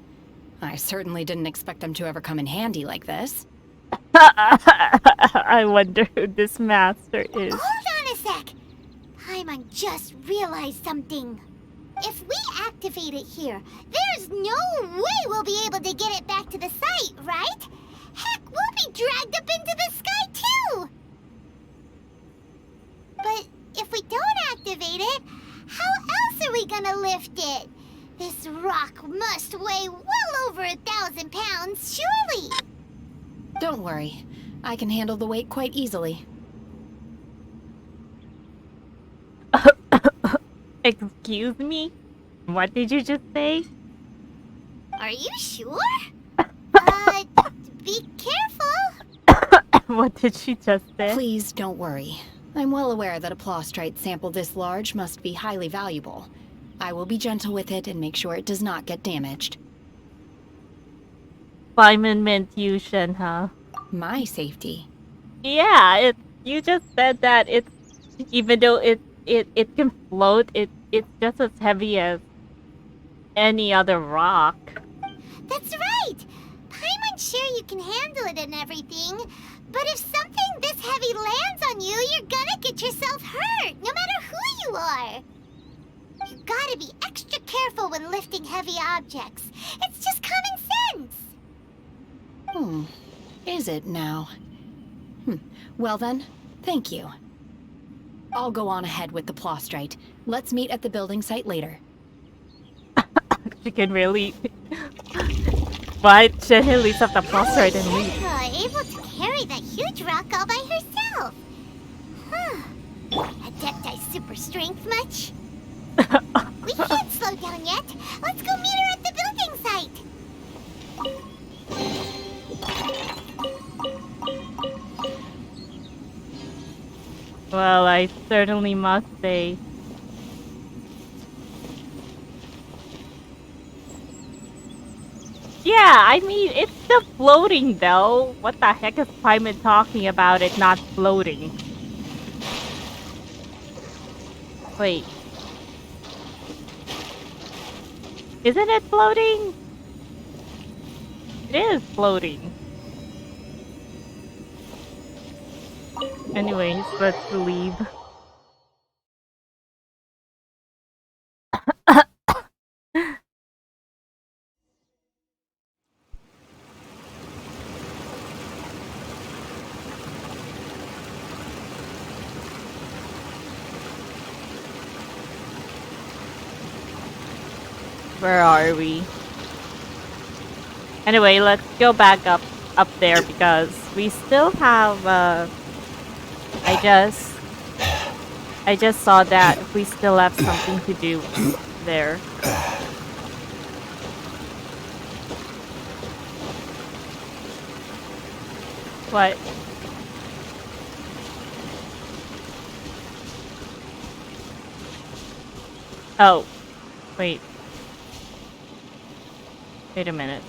I certainly didn't expect them to ever come in handy like this. I wonder who this master is. Hold on a sec! Paimon just realized something. If we activate it here, there's no way we'll be able to get it back to the site, right? Heck, we'll be dragged up into the sky too! But if we don't activate it, how else are we gonna lift it? This rock must weigh well over 1,000 pounds, surely! Don't worry. I can handle the weight quite easily. Excuse me? What did you just say? Are you sure? Be careful! What did she just say? Please don't worry. I'm well aware that a Plostrite sample this large must be highly valuable. I will be gentle with it and make sure it does not get damaged. Paimon meant you, Shenhe. My safety. Yeah, you just said that it's, even though it can float, it's just as heavy as any other rock. That's right! Paimon's sure you can handle it and everything, but if something this heavy lands on you, you're gonna get yourself hurt, no matter who you are. gotta be extra careful when lifting heavy objects. It's just common sense. Is it now? Well then, thank you. I'll go on ahead with the Plostrite. Let's meet at the building site later. She can really... What? Shenhe leads up the Plostrite and leaves. Able to carry that huge rock all by herself. Huh. Adepti super strength much? We can't slow down yet. Let's go meet her at the building site. Well, I certainly must say. Yeah, I mean, it's still floating though. What the heck is Paimon talking about it not floating? Wait. Isn't it floating? It is floating. Anyways, let's leave. Where are we? Anyway, let's go back up there because we still have I just saw that we still have something to do there. What? Oh, wait. Wait a minute.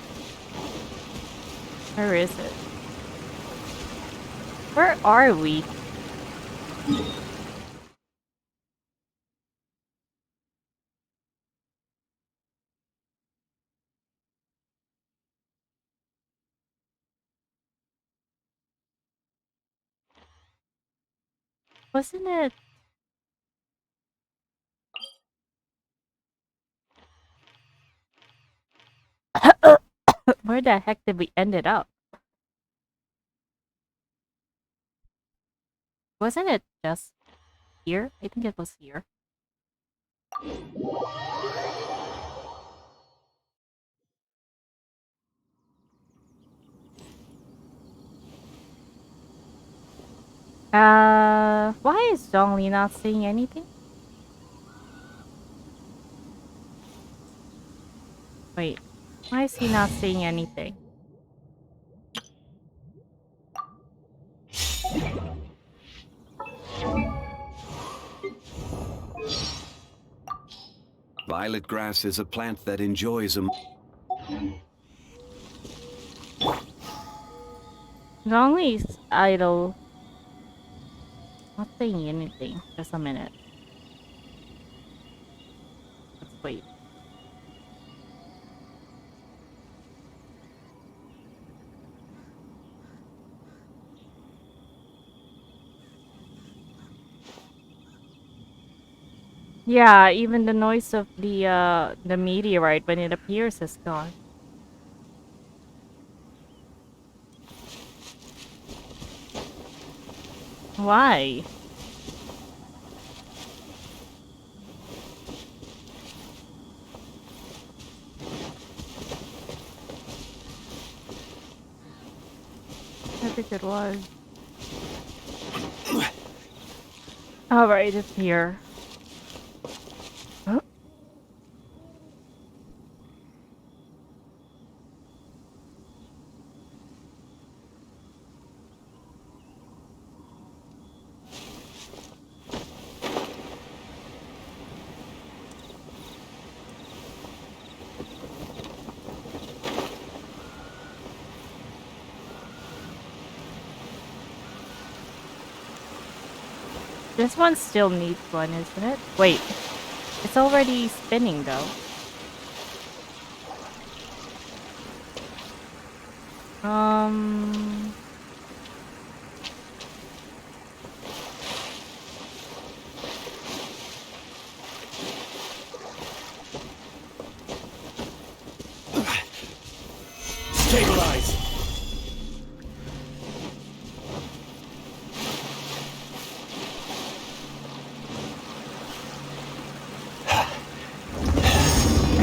Where is it? Where are we? Wasn't it? Where the heck did we end it up? Wasn't it just here? I think it was here. Why is Zhongli not saying anything? Wait, why is he not saying anything? Violet grass is a plant that enjoys a... Zhongli's idle. Not saying anything. Just a minute. Let's wait. Yeah, even the noise of the meteorite when it appears is gone. Why? I think it was. Alright, it's here. Huh? This one still needs one, isn't it? Wait. It's already spinning though.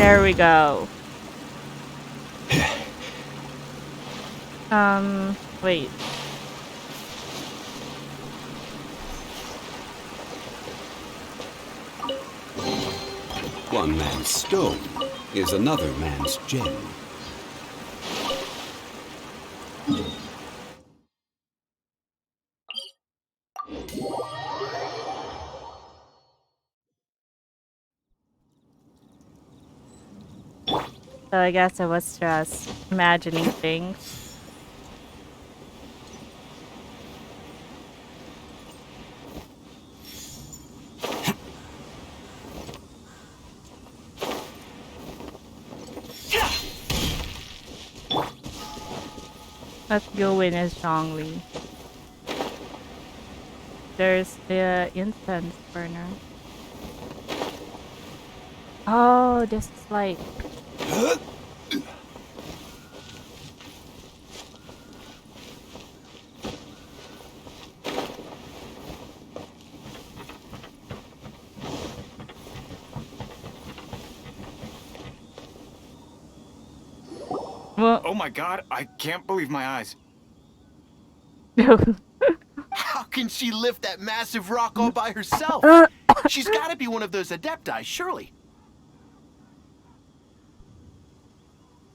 There we go. Wait. One man's stone is another man's gem. So I guess I was just imagining things. Let's go in as Zhongli. There's the incense burner. Oh, this is like... Well, Oh my god, I can't believe my eyes. How can she lift that massive rock all by herself? She's got to be one of those adepti, surely.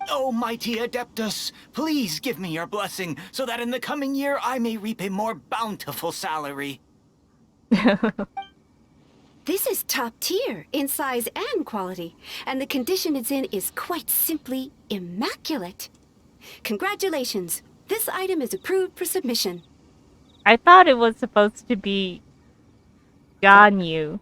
Oh, mighty Adeptus, please give me your blessing so that in the coming year I may reap a more bountiful salary. This is top tier in size and quality, and the condition it's in is quite simply immaculate. Congratulations. This item is approved for submission. I thought it was supposed to be Ganyu.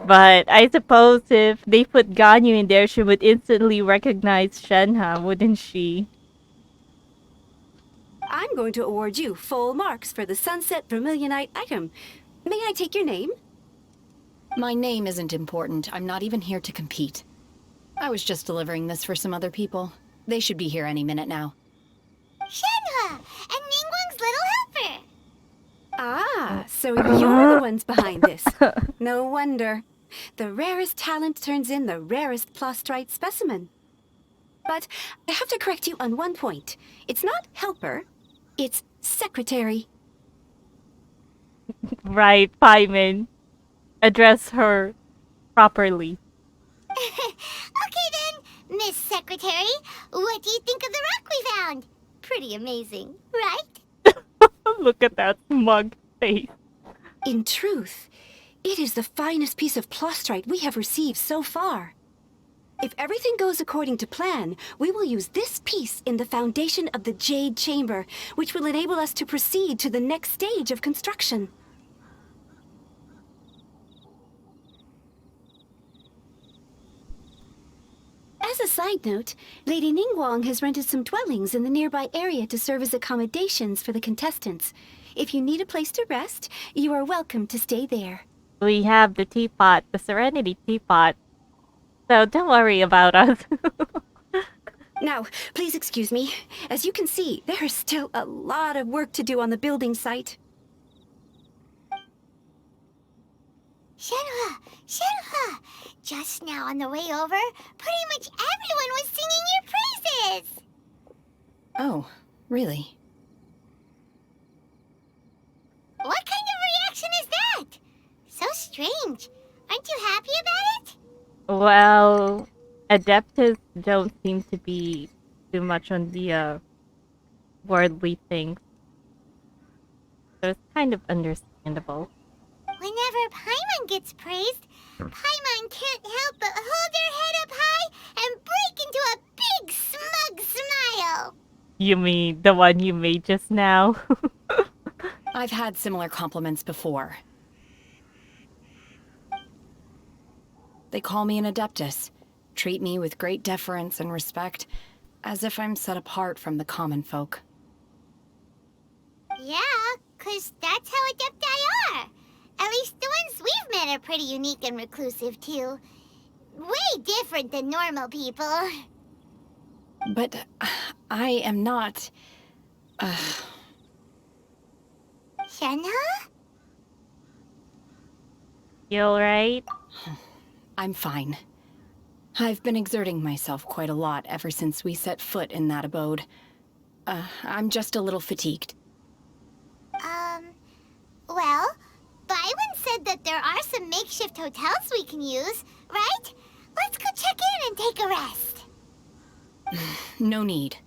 But I suppose if they put Ganyu in there, she would instantly recognize Shenhe, wouldn't she? I'm going to award you full marks for the Sunset Vermilionite item. May I take your name? My name isn't important. I'm not even here to compete. I was just delivering this for some other people. They should be here any minute now. Shenhe! And Ningguang's little helper! Ah, so you're the ones behind this. No wonder. The rarest talent turns in the rarest plastrite specimen. But I have to correct you on one point. It's not helper, it's secretary. Right, Paimon. Address her properly. Okay then, Miss Secretary, what do you think of the rock we found? Pretty amazing, right? Look at that smug face. In truth, it is the finest piece of plastrite we have received so far. If everything goes according to plan, we will use this piece in the foundation of the Jade Chamber, which will enable us to proceed to the next stage of construction. As a side note, Lady Ningguang has rented some dwellings in the nearby area to serve as accommodations for the contestants. If you need a place to rest, you are welcome to stay there. We have the teapot, the Serenity teapot. So don't worry about us. Now, please excuse me. As you can see, there is still a lot of work to do on the building site. Shenhe! Shenhe! Just now on the way over, pretty much everyone was singing your praises! Oh, really? What kind of reaction is that? So strange. Aren't you happy about it? Well, Adeptus don't seem to be too much on the worldly things. So it's kind of understandable. Whenever Paimon gets praised, Paimon can't help but hold her head up high and break into a big smug smile. You mean the one you made just now? I've had similar compliments before. They call me an Adeptus, treat me with great deference and respect, as if I'm set apart from the common folk. Yeah, 'cause that's how Adepti are. At least the ones we've met are pretty unique and reclusive, too. Way different than normal people. But I am not... Shenhe? You alright? I'm fine. I've been exerting myself quite a lot ever since we set foot in that abode. I'm just a little fatigued. Well, Byron said that there are some makeshift hotels we can use, right? Let's go check in and take a rest. No need.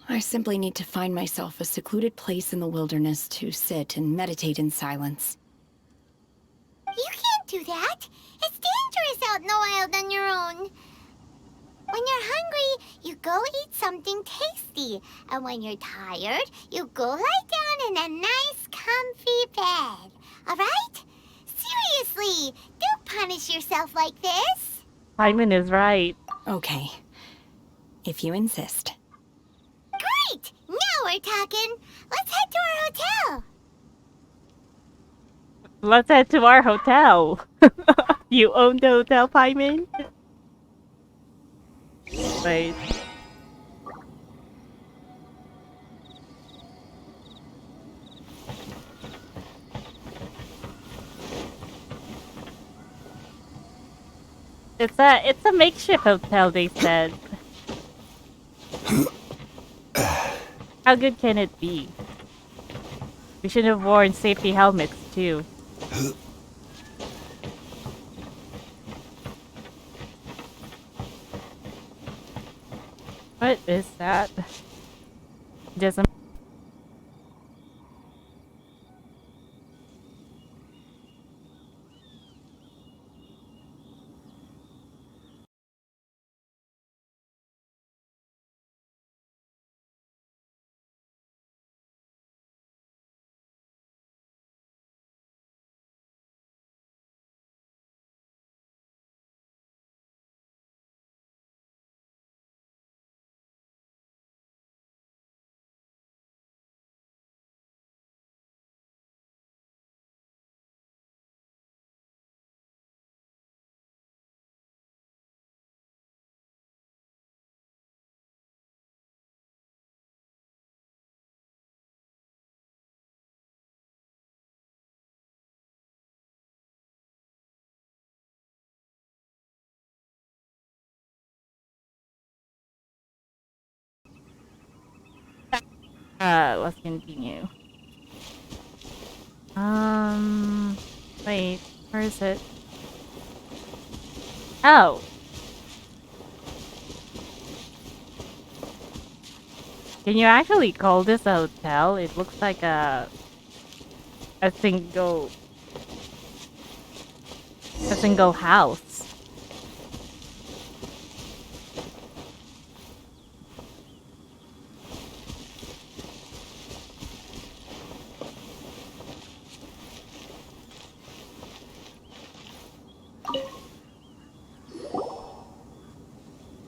I simply need to find myself a secluded place in the wilderness to sit and meditate in silence. You can't do that. It's dangerous out in the wild on your own. When you're hungry, you go eat something tasty. And when you're tired, you go lie down in a nice, comfy bed. All right? Seriously, don't punish yourself like this. Simon is right. Okay. If you insist. Great! Now we're talking. Let's head to our hotel. Let's head to our hotel. You own the hotel, Paimon? Wait. It's a makeshift hotel, they said. How good can it be? We should have worn safety helmets too. What is that? Doesn't. Let's continue. Wait, where is it? Oh. Can you actually call this a hotel? It looks like a single house.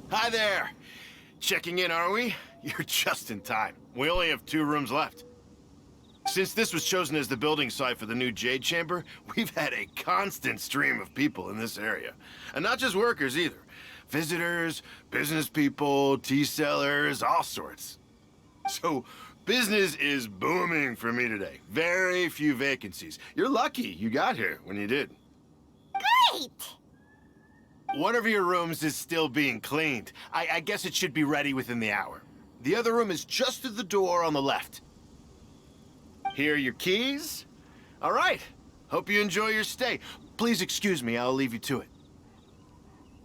Hi there. Checking in, are we? You're just in time. We only have 2 rooms left. Since this was chosen as the building site for the new Jade Chamber, we've had a constant stream of people in this area. And not just workers either. Visitors, business people, tea sellers, all sorts. So, business is booming for me today. Very few vacancies. You're lucky you got here when you did. Great! One of your rooms is still being cleaned. I guess it should be ready within the hour. The other room is just through the door on the left. Here are your keys. All right. Hope you enjoy your stay. Please excuse me, I'll leave you to it.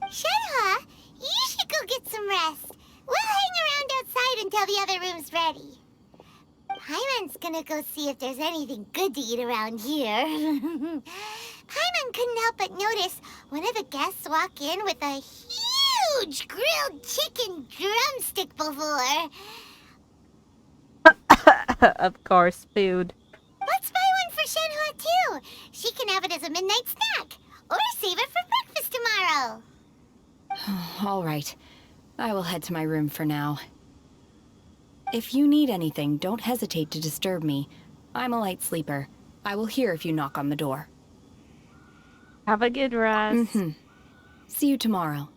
Shenhe, you should go get some rest. We'll hang around outside until the other room's ready. Paimon's gonna go see if there's anything good to eat around here. Paimon couldn't help but notice one of the guests walk in with a huge grilled chicken drumstick before. Of course, food. Let's buy one for Shenhe too. She can have it as a midnight snack. Or save it for breakfast tomorrow. All right. I will head to my room for now. If you need anything, don't hesitate to disturb me. I'm a light sleeper. I will hear if you knock on the door. Have a good rest. See you tomorrow.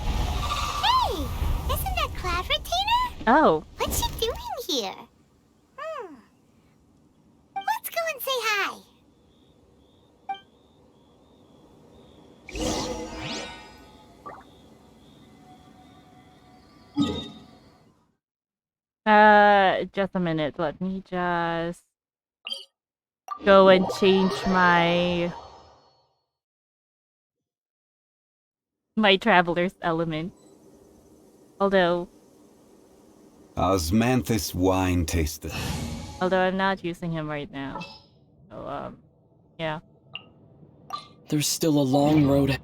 Hey! Isn't that Cloud Retainer? Oh. What's she doing here? just a minute. Let me just go and change my traveler's element. Although Osmanthus wine tasted. I'm not using him right now. So yeah. There's still a long road.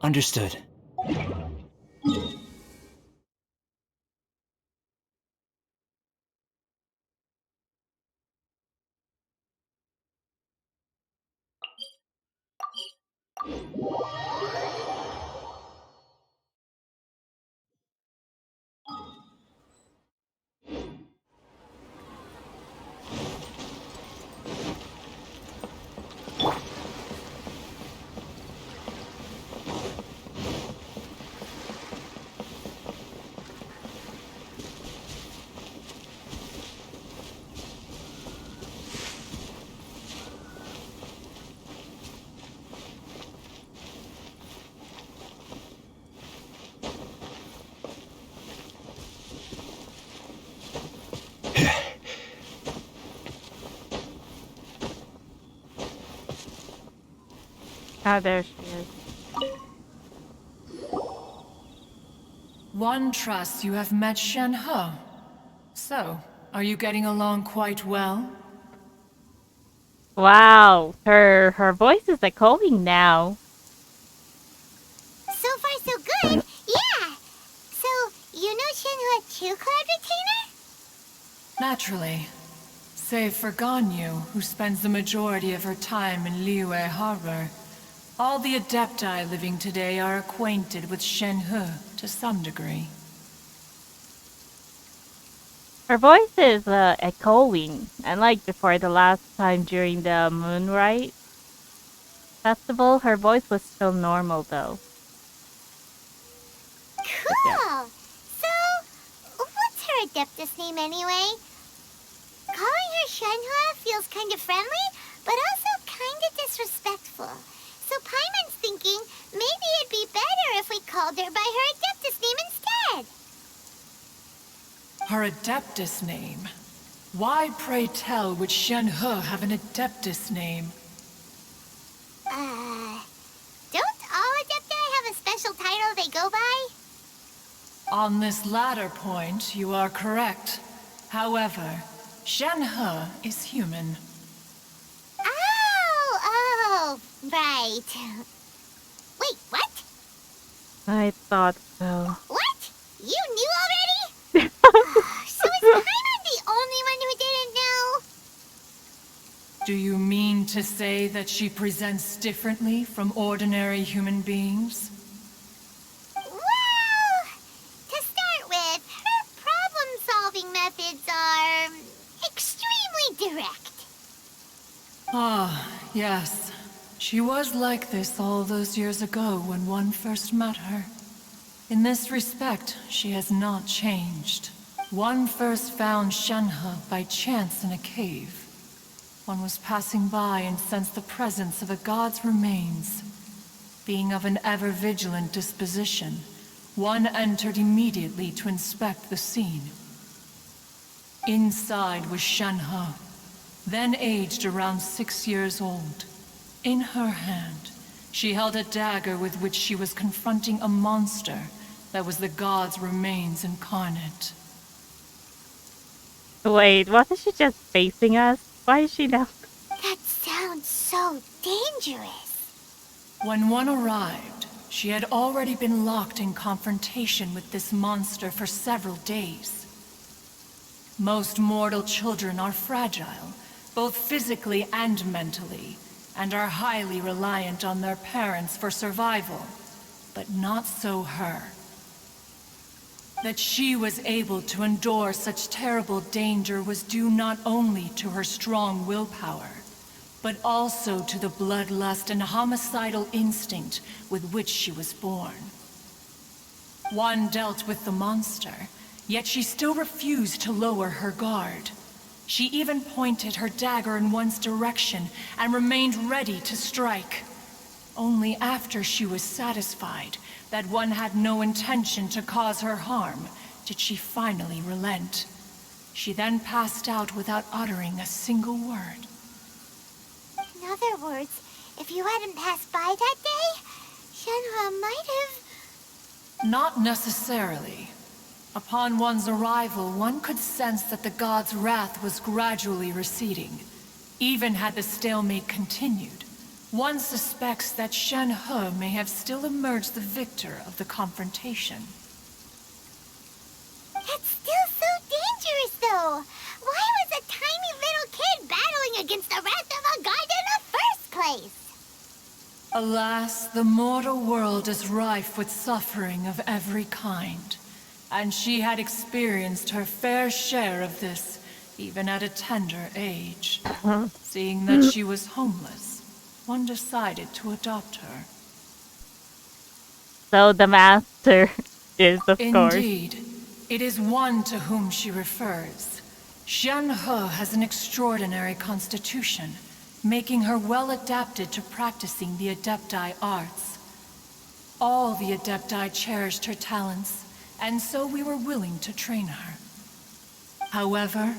Understood. Ah, there she is. One trusts you have met Shenhe. So, are you getting along quite well? Wow, her voice is echoing now. So far, so good. Yeah. So, you know Shenhe too, Cloud Retainer? Naturally. Save for Ganyu, who spends the majority of her time in Liyue Harbor. All the Adepti living today are acquainted with Shenhe to some degree. Her voice is echoing, unlike before the last time during the Moonlight Festival. Her voice was still normal though. Cool. So, what's her Adeptus name anyway? Calling her Shenhe feels kind of friendly, but also kind of disrespectful. So Paimon's thinking maybe it'd be better if we called her by her Adeptus name instead. Her Adeptus name? Why, pray tell, would Shenhe have an Adeptus name? Don't all Adepti have a special title they go by? On this latter point, you are correct. However, Shenhe is human. Oh, right. Wait, what? I thought so. What? You knew already? So is Paimon the only one who didn't know? Do you mean to say that she presents differently from ordinary human beings? Well, to start with, her problem-solving methods are extremely direct. Ah, yes. She was like this all those years ago when one first met her. In this respect, she has not changed. One first found Shenhe by chance in a cave. One was passing by and sensed the presence of a god's remains. Being of an ever-vigilant disposition, one entered immediately to inspect the scene. Inside was Shenhe, then aged around 6 years old. In her hand, she held a dagger with which she was confronting a monster that was the god's remains incarnate. Wait, wasn't she just facing us? Why is she now? That sounds so dangerous. When one arrived, she had already been locked in confrontation with this monster for several days. Most mortal children are fragile, both physically and mentally, and are highly reliant on their parents for survival. But not so her. That she was able to endure such terrible danger was due not only to her strong willpower, but also to the bloodlust and homicidal instinct with which she was born. One dealt with the monster, yet she still refused to lower her guard. She even pointed her dagger in one's direction and remained ready to strike. Only after she was satisfied that one had no intention to cause her harm did she finally relent. She then passed out without uttering a single word. In other words, if you hadn't passed by that day, Shenhe might have... Not necessarily. Upon one's arrival, one could sense that the god's wrath was gradually receding. Even had the stalemate continued, one suspects that Shenhe may have still emerged the victor of the confrontation. That's still so dangerous, though. Why was a tiny little kid battling against the wrath of a god in the first place? Alas, the mortal world is rife with suffering of every kind. And she had experienced her fair share of this, even at a tender age. Seeing that she was homeless, one decided to adopt her. So the master is, of course. Indeed. It is one to whom she refers. Shenhe has an extraordinary constitution, making her well adapted to practicing the Adepti arts. All the Adepti cherished her talents, and so we were willing to train her. However,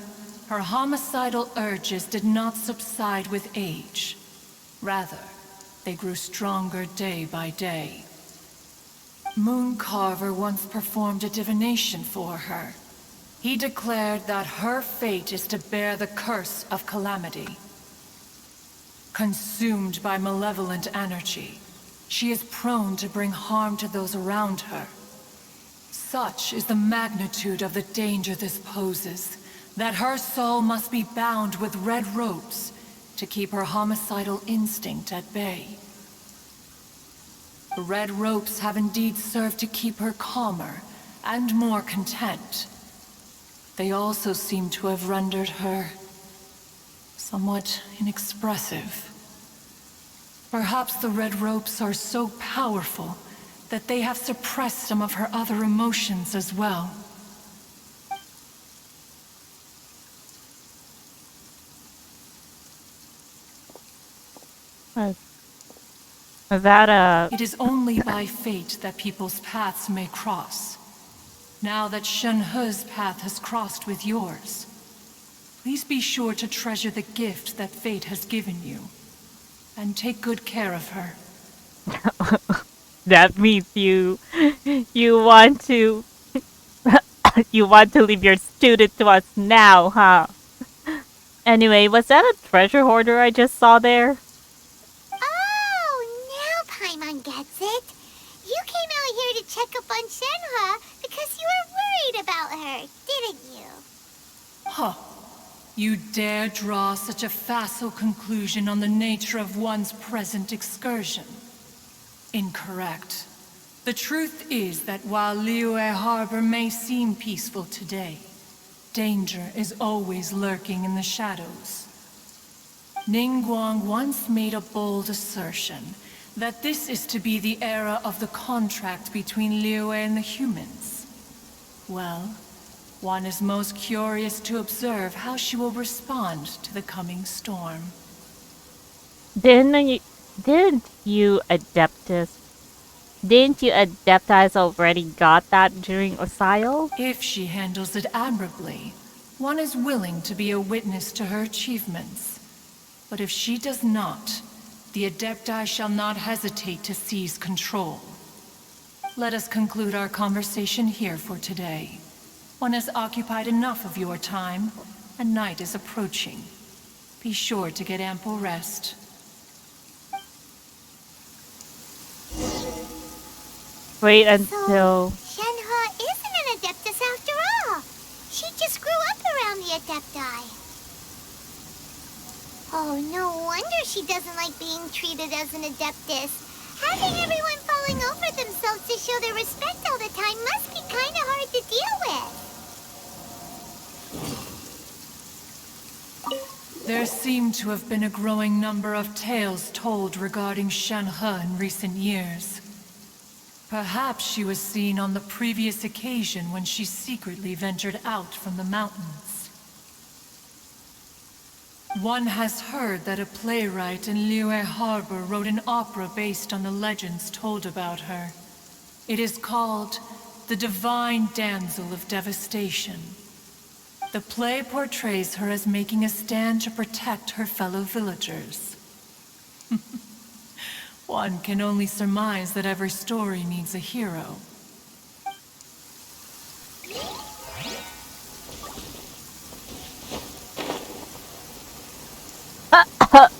her homicidal urges did not subside with age. Rather, they grew stronger day by day. Mooncarver once performed a divination for her. He declared that her fate is to bear the curse of calamity. Consumed by malevolent energy, she is prone to bring harm to those around her. Such is the magnitude of the danger this poses, that her soul must be bound with red ropes to keep her homicidal instinct at bay. The red ropes have indeed served to keep her calmer and more content. They also seem to have rendered her somewhat inexpressive. Perhaps the red ropes are so powerful that they have suppressed some of her other emotions as well. Is that a... It is only by fate that people's paths may cross. Now that Shenhe's path has crossed with yours, please be sure to treasure the gift that fate has given you, and take good care of her. That means you want to you want to leave your student to us now, huh? Anyway, was that a treasure hoarder I just saw there? Oh, now Paimon gets it. You came out here to check up on Shenhe because you were worried about her, didn't you? Huh. You dare draw such a facile conclusion on the nature of one's present excursion? Incorrect. The truth is that while Liyue Harbor may seem peaceful today, danger is always lurking in the shadows. Ningguang once made a bold assertion that this is to be the era of the contract between Liyue and the humans. Well, one is most curious to observe how she will respond to the coming storm. Didn't you Adeptize already got that during Osio? If she handles it admirably, one is willing to be a witness to her achievements. But if she does not, the Adepti shall not hesitate to seize control. Let us conclude our conversation here for today. One has occupied enough of your time, and night is approaching. Be sure to get ample rest. Wait until... So, Shenhe isn't an Adeptus after all. She just grew up around the Adepti. Oh, no wonder she doesn't like being treated as an Adeptus. Having everyone falling over themselves to show their respect all the time must be kind of hard to deal with. There seem to have been a growing number of tales told regarding Shenhe in recent years. Perhaps she was seen on the previous occasion when she secretly ventured out from the mountains. One has heard that a playwright in Liyue Harbor wrote an opera based on the legends told about her. It is called The Divine Damsel of Devastation. The play portrays her as making a stand to protect her fellow villagers. One can only surmise that every story needs a hero.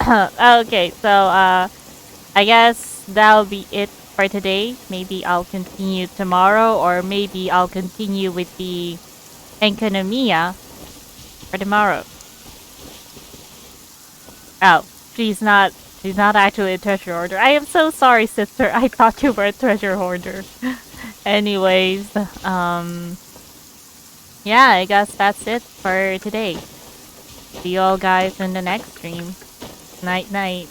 Okay, so I guess that'll be it for today. Maybe I'll continue tomorrow, or maybe I'll continue with the Enkanomiya for tomorrow. Oh, she's not actually a treasure hoarder. I am so sorry, sister. I thought you were a treasure hoarder. Anyways, yeah, I guess that's it for today. See you all guys in the next stream. Night night.